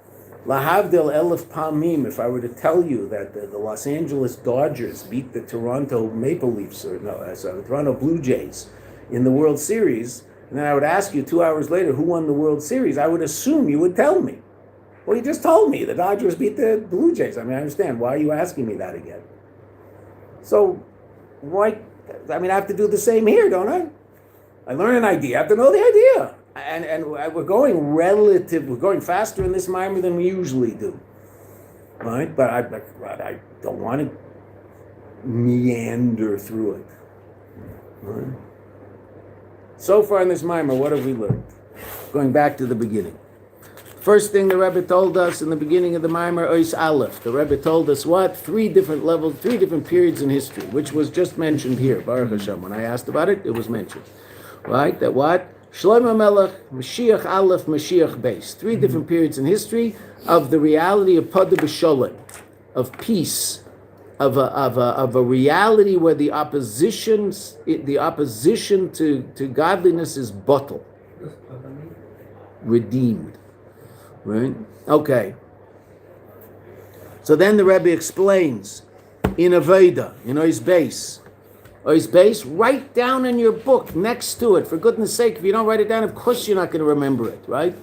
Lahavdil elef pamim, if I were to tell you that the Los Angeles Dodgers beat the Toronto Maple Leafs, the Toronto Blue Jays in the World Series, and then I would ask you 2 hours later who won the World Series, I would assume you would tell me. Well, you just told me the Dodgers beat the Blue Jays. I mean, I understand. Why are you asking me that again? So, I have to do the same here, don't I? I learn an idea. I have to know the idea. And we're going faster in this mimer than we usually do. Right? But I don't want to meander through it. Right. So far in this mimer, what have we learned? Going back to the beginning. First thing the Rebbe told us in the beginning of the mimer, Ois Aleph. The Rebbe told us what? 3 different levels, 3 different periods in history, which was just mentioned here, Baruch Hashem. When I asked about it, it was mentioned. Right? That what? Shlomo Melech, Mashiach Aleph, Mashiach Beis. 3 different periods in history of the reality of Poda besholom, of peace, of a reality where the opposition to godliness is bottled, redeemed. Right? Okay. So then the Rebbe explains in Aveda, in Ois Beis. Ois Beis, write down in your book next to it. For goodness sake, if you don't write it down, of course you're not going to remember it, right?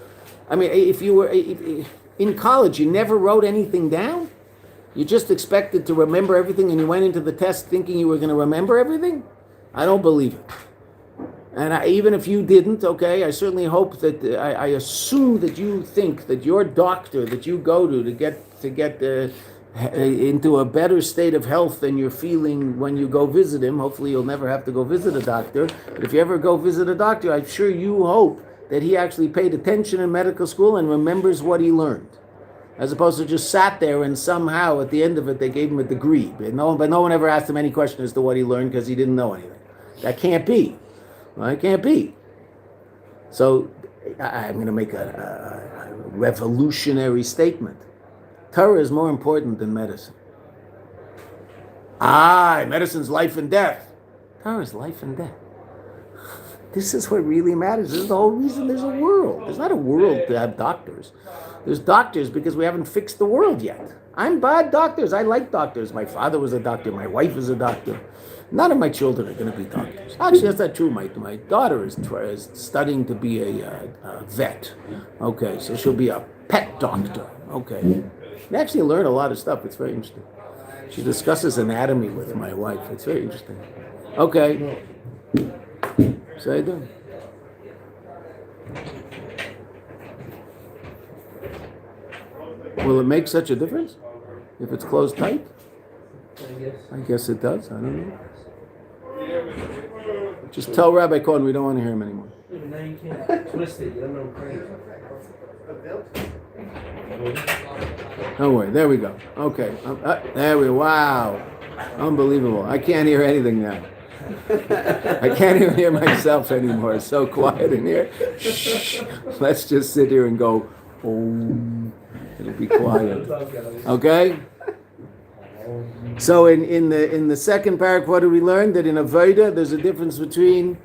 I mean, if you were in college, you never wrote anything down? You just expected to remember everything and you went into the test thinking you were going to remember everything? I don't believe it. And even if you didn't, okay, I certainly hope that, I assume that you think that your doctor that you go to get into a better state of health than you're feeling when you go visit him. Hopefully you'll never have to go visit a doctor. But if you ever go visit a doctor, I'm sure you hope that he actually paid attention in medical school and remembers what he learned. As opposed to just sat there and somehow at the end of it they gave him a degree. But no one ever asked him any question as to what he learned because he didn't know anything. That can't be. Well, it can't be. So I'm going to make a revolutionary statement. Torah is more important than medicine. Medicine's life and death. Torah is life and death. This is what really matters. This is the whole reason there's a world. There's not a world to have doctors. There's doctors because we haven't fixed the world yet. I'm bad doctors. I like doctors. My father was a doctor. My wife is a doctor. None of my children are going to be doctors. Actually, that's not true. My daughter is studying to be a vet. Okay, so she'll be a pet doctor. Okay. We actually learn a lot of stuff. It's very interesting. She discusses anatomy with my wife. It's very interesting. Okay. Say it. Will it make such a difference if it's closed tight? I guess it does. I don't know. Just tell Rabbi Cohen we don't want to hear him anymore. Now you can't twist it. You don't know crazy. Don't worry. There we go. Okay. There we go. Wow. Unbelievable. I can't hear anything now. I can't even hear myself anymore. It's so quiet in here. Shh. Let's just sit here and go, oh. It'll be quiet. Okay? So in the second paragraph, what do we learn? That in Avodah, there's a difference between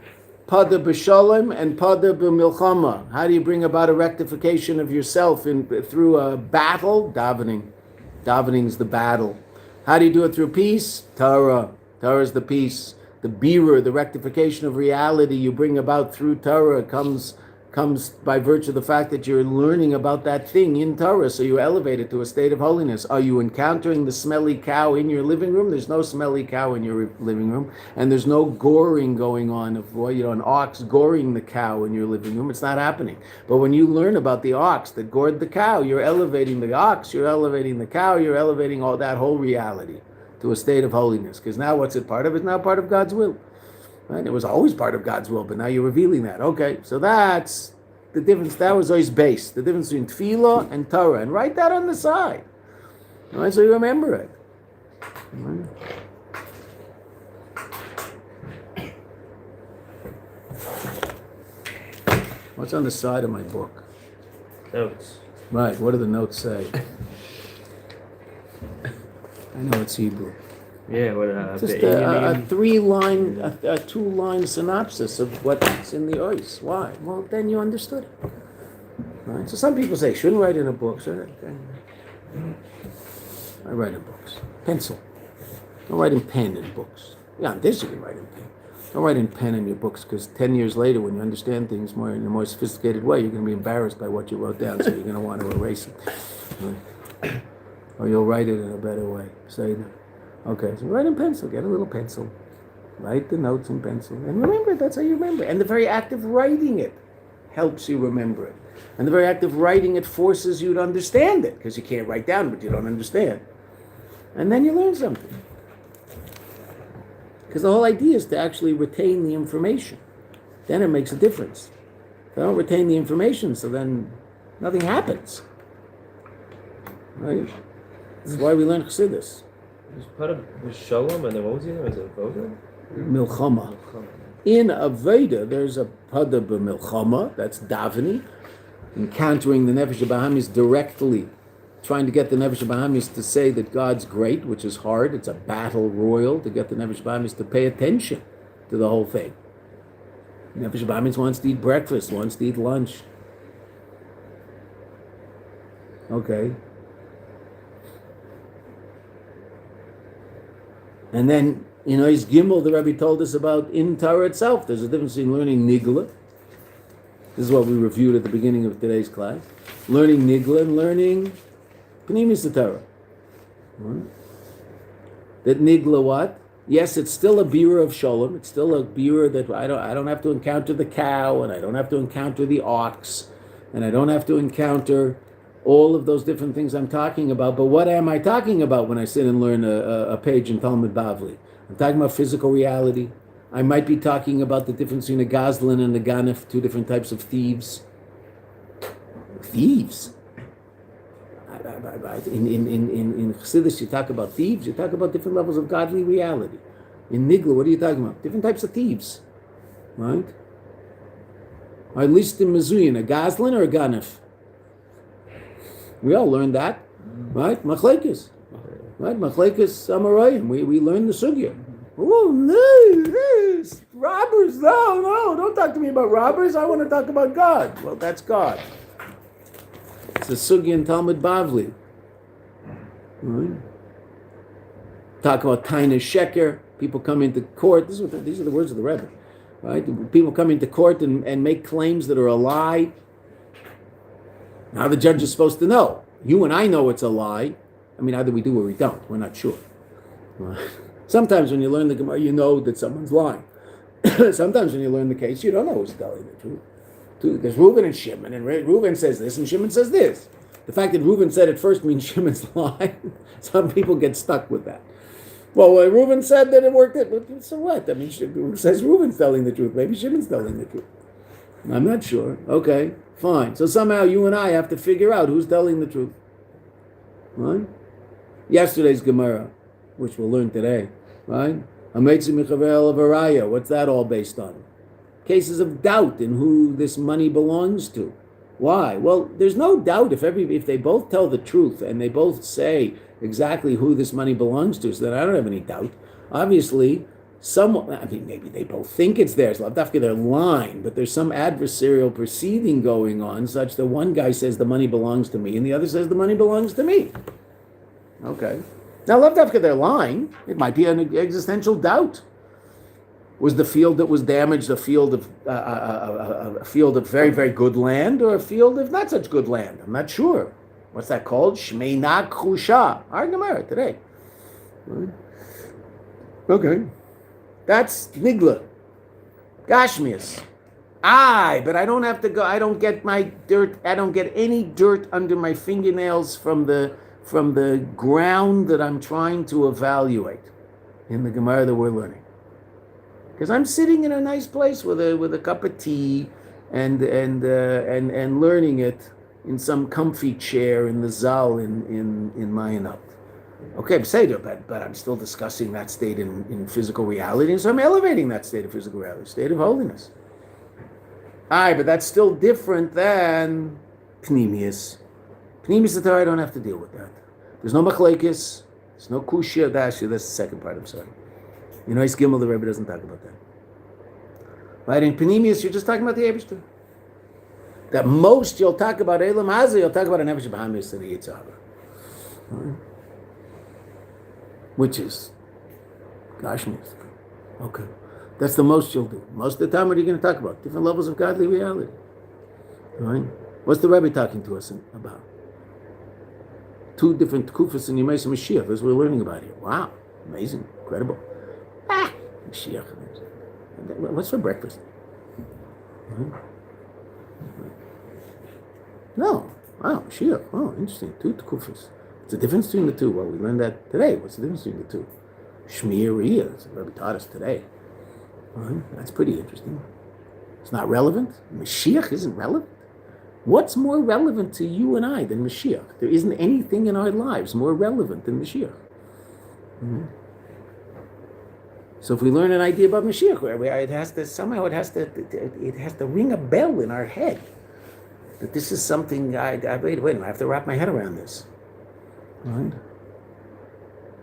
Poda besholom and Poda b'milchama. How do you bring about a rectification of yourself through a battle? Davening. Davening's the battle. How do you do it through peace? Torah. Torah is the peace. The birur, the rectification of reality you bring about through Torah comes by virtue of the fact that you're learning about that thing in Torah, so you elevate it to a state of holiness. Are you encountering the smelly cow in your living room? There's no smelly cow in your living room, and there's no goring going on of an ox goring the cow in your living room. It's not happening. But when you learn about the ox that gored the cow, you're elevating the ox, you're elevating the cow, you're elevating all that whole reality to a state of holiness. Because now what's it part of? It's now part of God's will. Right? It was always part of God's will, but now you're revealing that. Okay, so that's the difference. That was always based. The difference between tefillah and Torah. And write that on the side. Right, so you remember it. Right. What's on the side of my book? Notes. Right, what do the notes say? I know it's Hebrew. Yeah, what Just a 3-line, a 2-line synopsis of what's in the ois. Why? Well, then you understood it. Right? So some people say, shouldn't write in a book. Okay. I write in books. Pencil. Don't write in pen in books. Yeah, this you can write in pen. Don't write in pen in your books, because 10 years later, when you understand things more in a more sophisticated way, you're going to be embarrassed by what you wrote down, so you're going to want to erase it. Right? Or you'll write it in a better way. Say that. Okay, so write in pencil. Get a little pencil. Write the notes in pencil. And remember it. That's how you remember it. And the very act of writing it helps you remember it. And the very act of writing it forces you to understand it, because you can't write down what you don't understand. And then you learn something. Because the whole idea is to actually retain the information. Then it makes a difference. If I don't retain the information, so then nothing happens. Right? That's why we learn Chassidus. There's Poda besholom, and then what was the other? Was it Poda? Milchama. In Aveda, there's a Poda b'milchama, that's davening, encountering the Nefesh HaBahamis directly, trying to get the Nefesh HaBahamis to say that God's great, which is hard. It's a battle royal to get the Nefesh HaBahamis to pay attention to the whole thing. Nefesh HaBahamis wants to eat breakfast, wants to eat lunch. Okay. And then, his Gimel, the Rebbe told us about in Torah itself. There's a difference between learning Nigla. This is what we reviewed at the beginning of today's class. Learning Nigla and learning pnimius Torah. That Nigla what? Yes, it's still a birur of sholom. It's still a birur that I don't have to encounter the cow, and I don't have to encounter the ox, and I don't have to encounter all of those different things I'm talking about. But what am I talking about when I sit and learn a page in Talmud Bavli? I'm talking about physical reality. I might be talking about the difference between a gazlan and a ganef, two different types of thieves. Thieves? In Chassidus, you talk about thieves, you talk about different levels of godly reality. In Nigla, what are you talking about? Different types of thieves. Right? Or at least in Mizuyin, a gazlan or a ganef? We all learned that. Right? Machlekes. Right? Machlekes Amarayim. We learned the sugya. Oh, no, robbers, no, don't talk to me about robbers. I want to talk about God. Well, that's God. It's a sugya in Talmud Bavli. Right? Talk about taina sheker. People come into court. These are the words of the Rebbe. Right? People come into court and make claims that are a lie. Now the judge is supposed to know. You and I know it's a lie. I mean, either we do or we don't. We're not sure. Right? Sometimes when you learn the Gemara, you know that someone's lying. Sometimes when you learn the case, you don't know who's telling the truth. There's Reuben and Shimon, and Reuben says this, and Shimon says this. The fact that Reuben said it first means Shimon's lying. Some people get stuck with that. Well, Reuben said that it worked out. So what? I mean, Reuben says Reuben's telling the truth. Maybe Shimon's telling the truth. I'm not sure. Okay, fine. So somehow you and I have to figure out who's telling the truth. Right? Yesterday's Gemara, which we'll learn today, right? What's that all based on? Cases of doubt in who this money belongs to. Why? Well, there's no doubt if they both tell the truth and they both say exactly who this money belongs to, so that I don't have any doubt. Obviously, maybe they both think it's theirs. After they're lying, but there's some adversarial proceeding going on such that one guy says the money belongs to me and the other says the money belongs to me. Okay. Now, after they're lying, it might be an existential doubt. Was the field that was damaged a field of very, very good land, or a field of not such good land? I'm not sure. What's that called? Shmeina Chusha. Our Gemara today. Right. Okay. That's Nigla. Gashmias. But I don't have to go. I don't get my dirt. I don't get any dirt under my fingernails from the ground that I'm trying to evaluate in the Gemara that we're learning. Because I'm sitting in a nice place with a cup of tea and learning it in some comfy chair in the Zal in Mayanot. Okay, but I'm still discussing that state in physical reality, and so I'm elevating that state of physical reality, state of holiness. But that's still different than pnimius. Pnimius Torah, I don't have to deal with that. There's no machlekes, there's no kushya, that's the second part, I'm sorry. His Gimel, the Rebbe doesn't talk about that. Right, in pnimius, you're just talking about the Eibishter. That most you'll talk about Elam Hazeh, you'll talk about an Nefesh HaBahamis and the Yitzhak. Which is Gashmias. Okay. That's the most you'll do. Most of the time, what are you going to talk about? Different levels of godly reality. Right? What's the Rebbe talking to us about? Two different kufas in Yemei Mashiach. That's what we're learning about here. Wow. Amazing. Incredible. Mashiach. What's for breakfast? No. Wow. Mashiach. Oh, interesting. Two kufas. What's the difference between the two? Well, we learned that today. What's the difference between the two? Shmiria, as Rabbi taught us today. Right? That's pretty interesting. It's not relevant. Mashiach isn't relevant. What's more relevant to you and I than Mashiach? There isn't anything in our lives more relevant than Mashiach. Mm-hmm. So if we learn an idea about Mashiach, it has to ring a bell in our head that this is something wait a minute, I have to wrap my head around this. Right?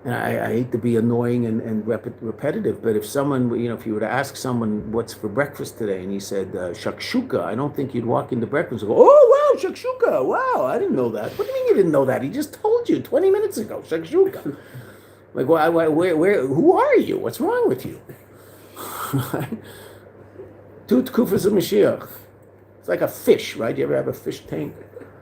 And I hate to be annoying and repetitive, but if someone, if you were to ask someone what's for breakfast today, and he said shakshuka, I don't think you'd walk into breakfast and go, oh wow, shakshuka, wow, I didn't know that. What do you mean you didn't know that? He just told you 20 minutes ago, shakshuka. Like, where, who are you? What's wrong with you? Two tkufas of Mashiach. It's like a fish, right? You ever have a fish tank?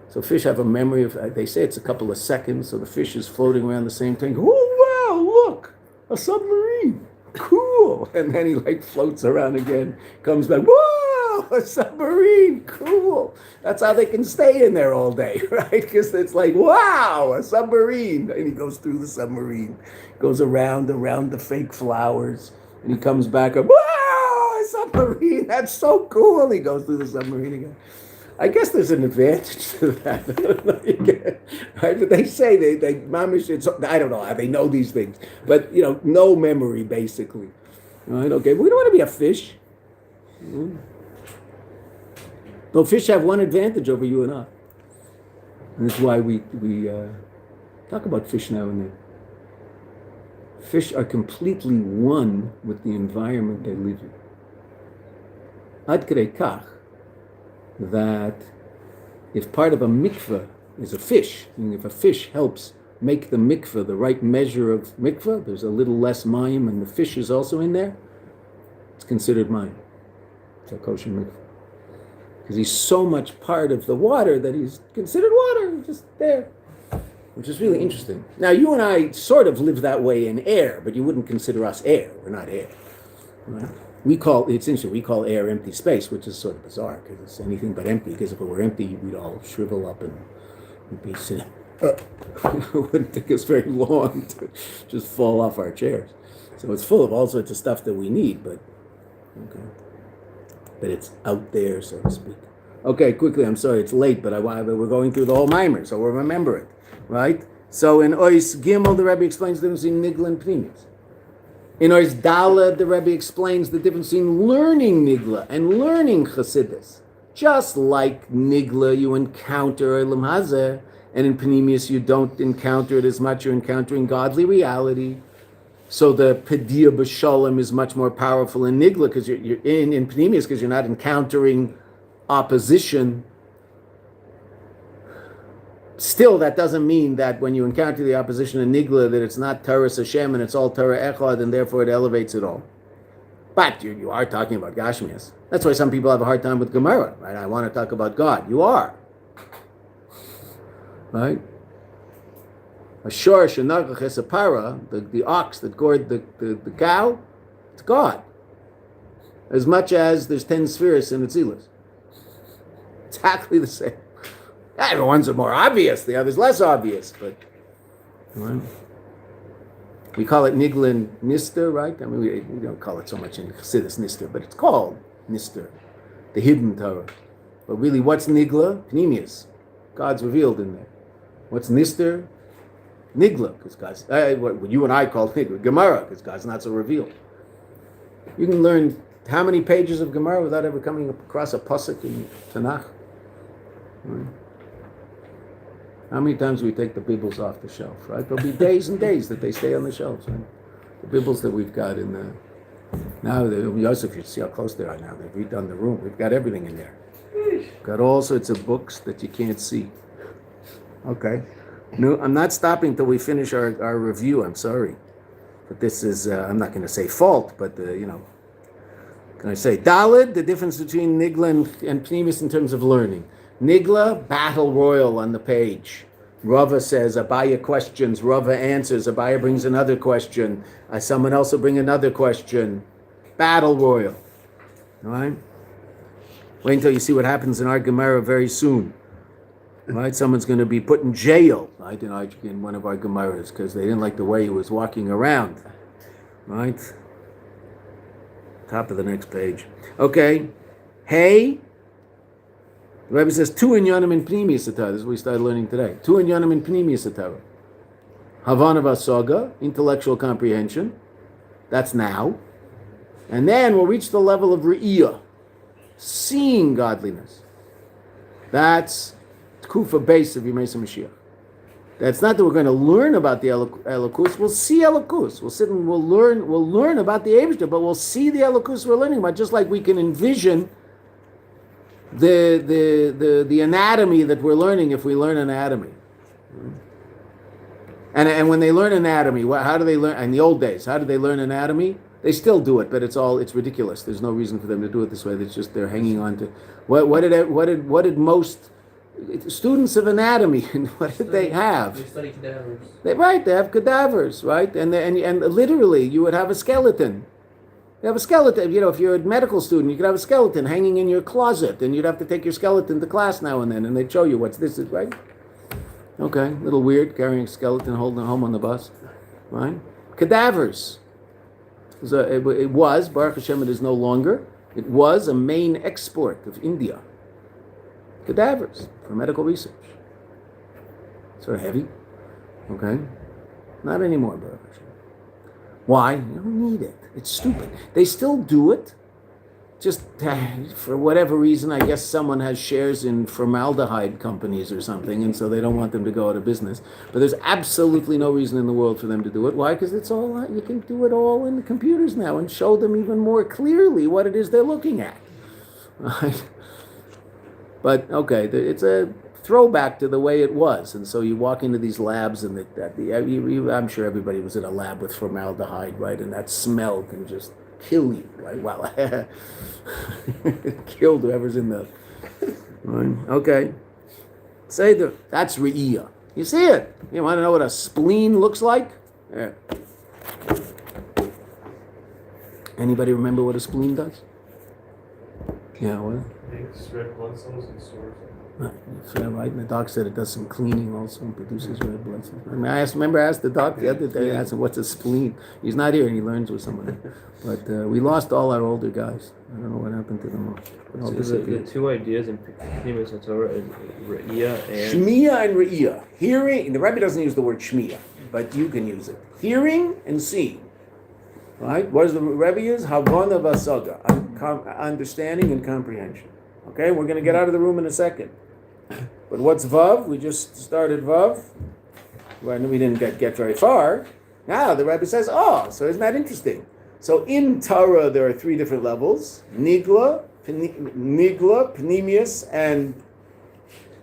So fish have a memory of, they say it's a couple of seconds, so the fish is floating around the same tank. Oh, wow, look, a submarine. Cool. And then he floats around again, comes back, whoa, a submarine, cool. That's how they can stay in there all day, right? Because it's like, wow, a submarine. And he goes through the submarine, goes around the fake flowers, and he comes back up, wow, a submarine, that's so cool. He goes through the submarine again. I guess there's an advantage to that. Right? But they say they mamish, I don't know how they know these things, but no memory basically. Right? Okay, we don't want to be a fish. No, fish have one advantage over you and I. And that's why we talk about fish now and then. Fish are completely one with the environment they live in. Ad k'dei kach, that if part of a mikveh is a fish, and if a fish helps make the mikveh the right measure of mikveh, there's a little less mayim and the fish is also in there, it's considered mayim. It's a kosher mikveh. Because he's so much part of the water that he's considered water, just there. Which is really interesting. Now, you and I sort of live that way in air, but you wouldn't consider us air. We're not air. Right? It's interesting, we call air empty space, which is sort of bizarre, because it's anything but empty, because if it were empty, we'd all shrivel up and we'd be sitting. It wouldn't take us very long to just fall off our chairs. So it's full of all sorts of stuff that we need, but it's out there, so to speak. Okay, quickly, I'm sorry, it's late, but we're going through the whole mimer, so we'll remember it, right? So in Ois Gimel, the Rebbe explains the difference between Nigla and pnimius. In Ois Daled, the Rebbe explains the difference between learning Nigla and learning Chassidus. Just like Nigla, you encounter Elam Hazeh, and in pnimius, you don't encounter it as much, you're encountering godly reality. So the Poda besholom is much more powerful in Nigla, because you're in pnimius, because you're not encountering opposition. Still, that doesn't mean that when you encounter the opposition in Nigla, that it's not Torah Hashem and it's all Torah Echad, and therefore it elevates it all. But you are talking about Gashmias. That's why some people have a hard time with Gemara, right? I want to talk about God. You are. Right? A shor shenagach esapara, the ox that gored the cow, it's God. As much as there's 10 spheres in Atzilus. Exactly the same. The ones are more obvious, the others less obvious, but we call it Nigla Nister, right? I mean, we don't call it so much in Chassidus Nister, but it's called Nister, the hidden Torah. But really, what's Nigla? Pnimius. God's revealed in there. What's Nister? Nigla, because God's, what you and I call Nigla, Gemara, because God's not so revealed. You can learn how many pages of Gemara without ever coming across a pasuk in Tanakh? Right? How many times do we take the Bibles off the shelf, right? There'll be days and days that they stay on the shelves, right? The Bibles that we've got in the... Now, Yosef, you see how close they are now. They've redone the room. We've got everything in there. We've got all sorts of books that you can't see. Okay. No, I'm not stopping till we finish our review. I'm sorry. But this is, I'm not going to say fault, but, can I say Daled, the difference between Nigla and pnimius in terms of learning. Nigla, battle royal on the page. Rava says, Abaya questions, Rava answers, Abaya brings another question, someone else will bring another question. Battle royal. All right? Wait until you see what happens in our Gemara very soon. Right? Someone's going to be put in jail, right, in one of our Gemaras, because they didn't like the way he was walking around. Right? Top of the next page. Okay. Hey. The Rebbe says, two inyanim in pnimius atara. This is what we started learning today. Two inyanim in pnimius atara. Havana vasaga, intellectual comprehension. That's now. And then we'll reach the level of re'iyah, seeing godliness. That's Kufa base of Yemei Mashiach. That's not that we're going to learn about the Elokus. We'll see Elokus. We'll sit and we'll learn about the Eibishter, but we'll see the Elokus we're learning about, just like we can envision the anatomy that we're learning if we learn anatomy. And when they learn anatomy, how do they learn? In the old days, how did they learn anatomy? They still do it, but it's ridiculous. There's no reason for them to do it this way. It's just they're hanging on to what did most students of anatomy, what did they have? They study cadavers. They have cadavers, right? And literally, you would have a skeleton. You have a skeleton. If you're a medical student, you could have a skeleton hanging in your closet, and you'd have to take your skeleton to class now and then, and they'd show you what's this is, right? Okay, a little weird carrying a skeleton, holding it home on the bus, right? Cadavers. It was, Baruch Hashem, it is no longer. It was a main export of India. Cadavers for medical research. Sort of heavy. Okay? Not anymore, Baruch Hashem. Why? You don't need it. It's stupid. They still do it. Just for whatever reason, I guess someone has shares in formaldehyde companies or something, and so they don't want them to go out of business. But there's absolutely no reason in the world for them to do it. Why? Because it's all, you can do it all in the computers now and show them even more clearly what it is they're looking at. Right? But, okay, it's a throwback to the way it was. And so you walk into these labs, and I'm sure everybody was in a lab with formaldehyde, right? And that smell can just kill you, right? Well, killed whoever's in the... Right? Okay. That's re'iyah. You see it? You want to know what a spleen looks like? Yeah. Anybody remember what a spleen does? Yeah, what? Makes red blood cells and stores them. Right. And the doc said it does some cleaning also and produces red blood cells. I asked the doc the other day, I asked him, what's a spleen? He's not here, and he learns with somebody. But we lost all our older guys. I don't know what happened to them all. So the two ideas in pnimius Torah and re'iyah and... Shmiya and re'iyah. Hearing, the Rebbe doesn't use the word shmiya, but you can use it. Hearing and seeing. Right? What does the Rebbe use? Havana vasaga. Understanding and comprehension. Okay, we're going to get out of the room in a second. But what's Vav? We just started Vav. Well, we didn't get very far. Now the Rebbe says, so isn't that interesting? So in Torah there are three different levels. Nigla, pnimius, and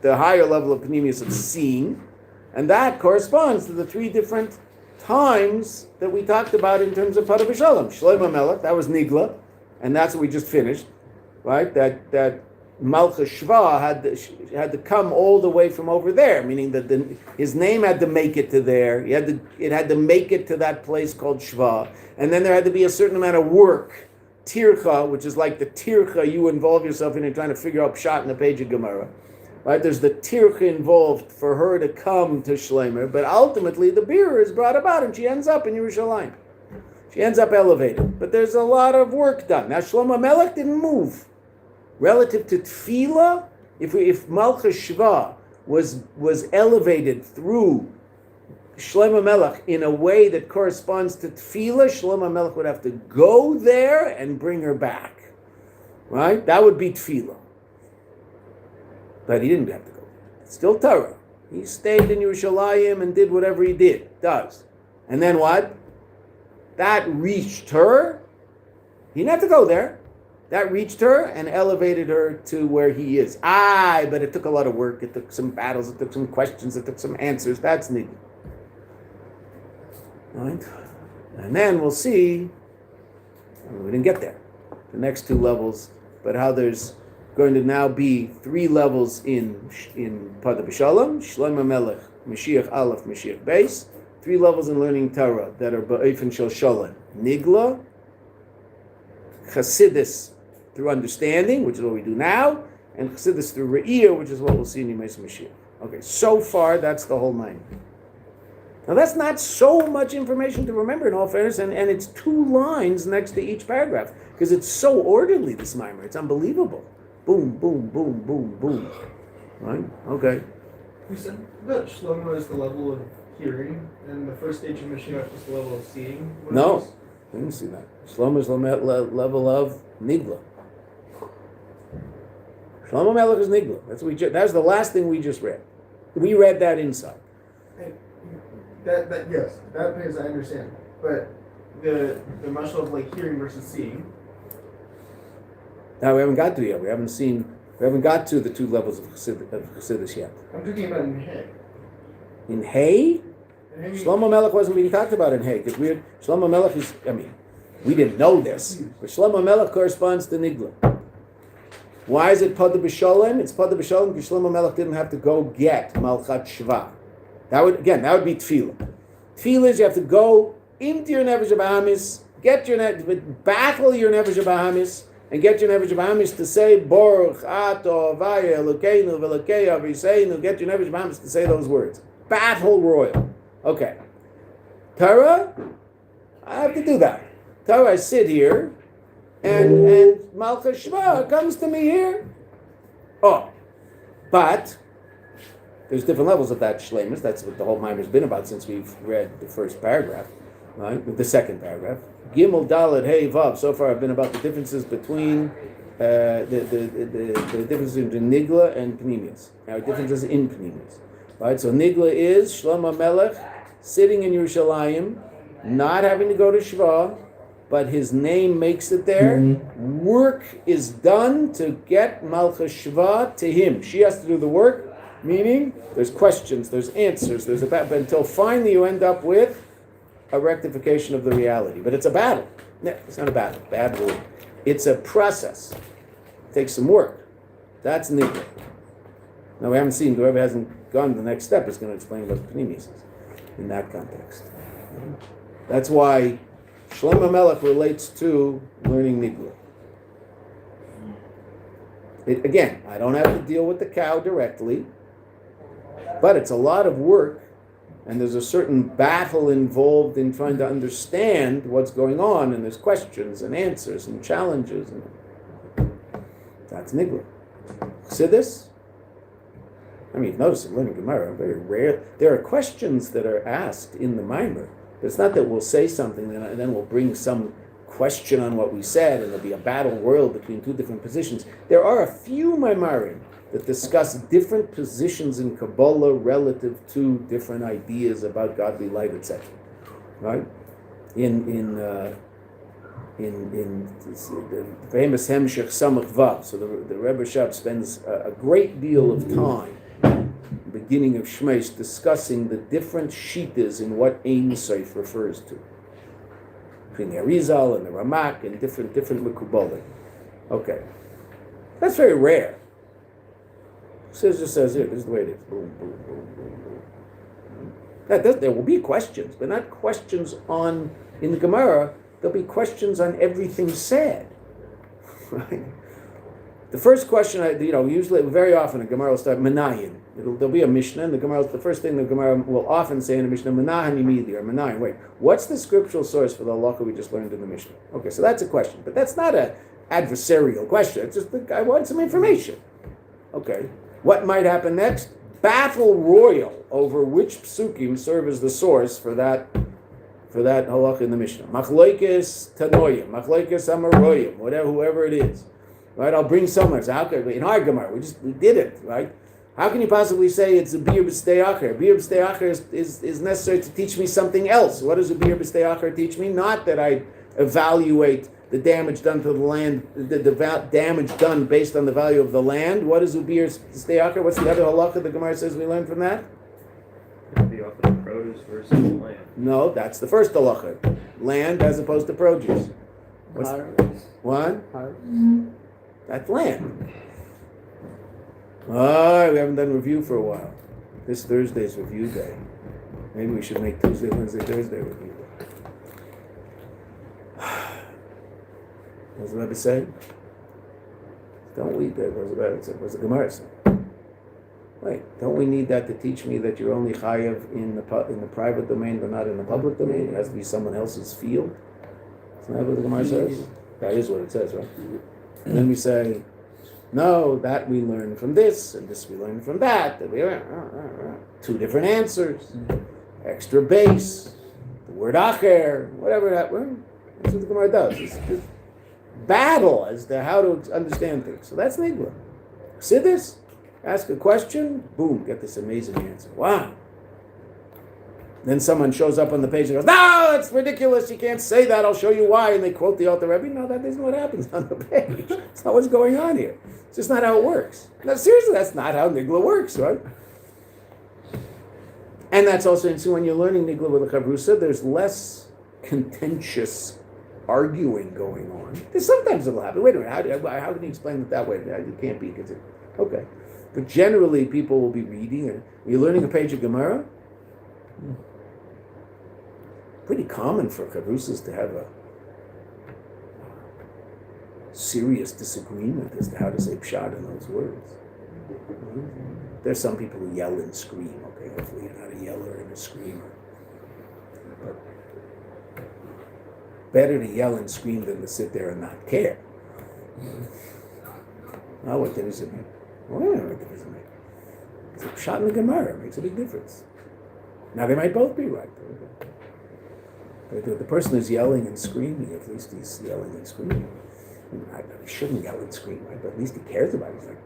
the higher level of pnimius of seeing. And that corresponds to the three different times that we talked about in terms of Poda besholom. Shlomo Melech, that was Nigla, and that's what we just finished. Right? That Malchus Shva had to come all the way from over there, meaning that his name had to make it to there. It had to make it to that place called Shva, and then there had to be a certain amount of work, tircha, which is like the tircha you involve yourself in trying to figure out pshat in the page of Gemara. Right? There's the tircha involved for her to come to Shleimer, but ultimately the beer is brought about, and she ends up in Yerushalayim. She ends up elevated, but there's a lot of work done. Now Shlomo Melech didn't move. Relative to tefillah, if Malchus Shva was elevated through Shlomo Melech in a way that corresponds to tefillah, Shlomo Melech would have to go there and bring her back. Right? That would be tefillah. But he didn't have to go. It's still Torah. He stayed in Yerushalayim and did whatever he does. And then what? That reached her. He didn't have to go there. That reached her and elevated her to where he is. But it took a lot of work. It took some battles. It took some questions. It took some answers. That's needed. Right? And then we'll see, we didn't get there, the next two levels, but how there's going to now be three levels in Poda besholom, Shlomo Melech, Mashiach Aleph, Mashiach Beis, three levels in learning Torah that are Ba'ofen Shel Sholem, Nigla, Chassidus through understanding, which is what we do now, and Chassidus through Re'iyah, which is what we'll see in Yemei Mashiach. Okay, so far that's the whole nine. Now that's not so much information to remember in all fairness, and it's 2 lines next to each paragraph, because it's so orderly, this mimer. It's unbelievable. Boom, boom, boom, boom, boom. Right? Okay. You said that Shlomo is the level of hearing, and the first stage of Mashiach is the level of seeing. What No, are those? I didn't see that. Shlomo is the level of Nigla. Shlomo Melech is Nigla. That's the last thing we just read. We read that inside. And that yes, that phase I understand. But the mashal of like hearing versus seeing. Now we haven't got to yet. We haven't got to the 2 levels of Chassidus yet. I'm talking about in Hay. In Hay, In Hay, Shlomo Melech wasn't being talked about in Hay, because Shlomo Melech is, we didn't know this, but Shlomo Melech corresponds to Nigla. Why is it Poda besholom? It's Poda besholom because Shlomo Melech didn't have to go get Malchat Shva. That would be Tefillah. Tefillah is you have to go into your Nefesh Bahamis, battle your Nefesh Bahamis, and get your Nefesh Bahamis to say Baruch Ato Avaya Elokeinu Velokei Aviseinu. Get your Nefesh Bahamis to say those words. Battle royal. Okay. Torah, I have to do that. Torah, I sit here, and Malchus Shva comes to me here. Oh, but there's different levels of that shleimus. That's what the whole mimer's been about since we've read the first paragraph, right? The second paragraph. Gimel Dalet Hey Vav. So far, I've been about the differences between the differences between Nigla and pnimius. Now, differences in pnimius, right? So Nigla is Shlomo Melech sitting in Yerushalayim, not having to go to Shva, but his name makes it there. Mm-hmm. Work is done to get Malchus Shva to him. She has to do the work, meaning there's questions, there's answers, but until finally you end up with a rectification of the reality. But it's a battle. No, it's not a battle. Bad word. It's a process. It takes some work. That's Nigla. Now we haven't seen, whoever hasn't gone to the next step is going to explain what pnimius is in that context. That's why Shlomo Melech relates to learning Nigla. Again, I don't have to deal with the cow directly, but it's a lot of work, and there's a certain battle involved in trying to understand what's going on, and there's questions and answers and challenges, and that's Nigla. Chassidus? Notice in learning Gemara, very rare. There are questions that are asked in the mimer. It's not that we'll say something and then we'll bring some question on what we said, and there'll be a battle royal between 2 different positions. There are a few maimarim that discuss different positions in Kabbalah relative to different ideas about godly light, etc. Right? In the famous Hemshech Samach Vav, so the Rebbe Shab spends a great deal of time, beginning of Shmeish, discussing the different shitas in what Ein Sof refers to. Between the Arizal and the Ramak and different Mekubalim. Okay. That's very rare. Just says here, this is the way it is. Boom, boom, boom, boom, boom. There will be questions, but not questions in the Gemara, there'll be questions on everything said. Right? The first question, usually, very often, a Gemara will start Menayin. There'll be a Mishnah, and the first thing the Gemara will often say in a Mishnah, Menahan Yimidi, or Menayin. Wait, what's the scriptural source for the halacha we just learned in the Mishnah? Okay, so that's a question, but that's not an adversarial question. It's just, I want some information. Okay, what might happen next? Battle royal over which psukim serve as the source for that halacha in the Mishnah. Machlokes Tanoim, Machlokes Amaroyim, whoever it is. Right, I'll bring someone. So in our Gemara, we did it, right? How can you possibly say it's a bir b'stei acher? Bir b'stei acher is necessary to teach me something else. What does a bir b'stei acher teach me? Not that I evaluate the damage done to the land, the damage done based on the value of the land. What is a bir b'stei acher? What's the other halacha the Gemara says we learn from that? The offer of produce versus land. No, that's the first halacha. Land as opposed to produce. What? That's land. Oh, we haven't done review for a while. This Thursday's review day. Maybe we should make Tuesday, Wednesday, Thursday review day. What's the Rebbe say? Don't we? What's the Gemara say? Wait, don't we need that to teach me that you're only chayav in the private domain, but not in the public domain? It has to be someone else's field. Isn't that what the Gemara says? That is what it says, right? And then we say, no, that we learn from this, and this we learn from that. Two different answers. Extra base. The word acher, whatever that word. That's what the Gemara does. It's just battle as to how to understand things. So that's nigla. See this? Ask a question, boom, get this amazing answer. Wow. Then someone shows up on the page and goes, no, it's ridiculous, you can't say that, I'll show you why. And they quote the Alter Rebbe. No, that isn't what happens on the page. That's not what's going on here. It's just not how it works. No, seriously, that's not how Nigla works, right? And that's also interesting when you're learning Nigla with a Chavrusa, there's less contentious arguing going on. There's sometimes it'll happen. Wait a minute, how can you explain it that way? You can't be considered. Okay. But generally, people will be reading, and you're learning a page of Gemara. Pretty common for Chavrusas to have a serious disagreement as to how to say pshat in those words. There's some people who yell and scream. Okay, hopefully you're not a yeller and a screamer. But better to yell and scream than to sit there and not care. Now what does it mean? Well, what does it mean? It's a pshat in the Gemara. It makes a big difference. Now they might both be right. But the person who's yelling and screaming, at least he's yelling and screaming. He shouldn't yell and scream, right? But at least he cares about it. He's like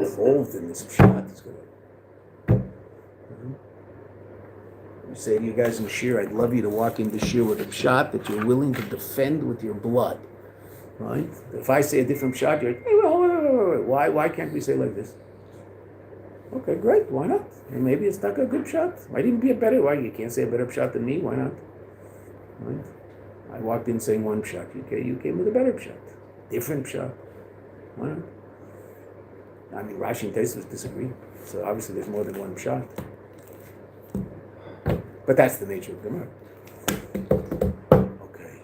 involved in this pshat. He's gonna. You say to you guys in Shir, I'd love you to walk into Shir with a pshat that you're willing to defend with your blood, right? If I say a different pshat, you're like, hey, wait. Why can't we say like this? Okay, great. Why not? And maybe it's not a good pshat. Might even be a better. Why you can't say a better pshat than me? Why not? Right? I walked in saying one pshat. You came with a better pshat. Different pshat. Why not? I mean, Rashi and Tosfos disagree. So obviously there's more than one pshat. But that's the nature of Gemara. Okay.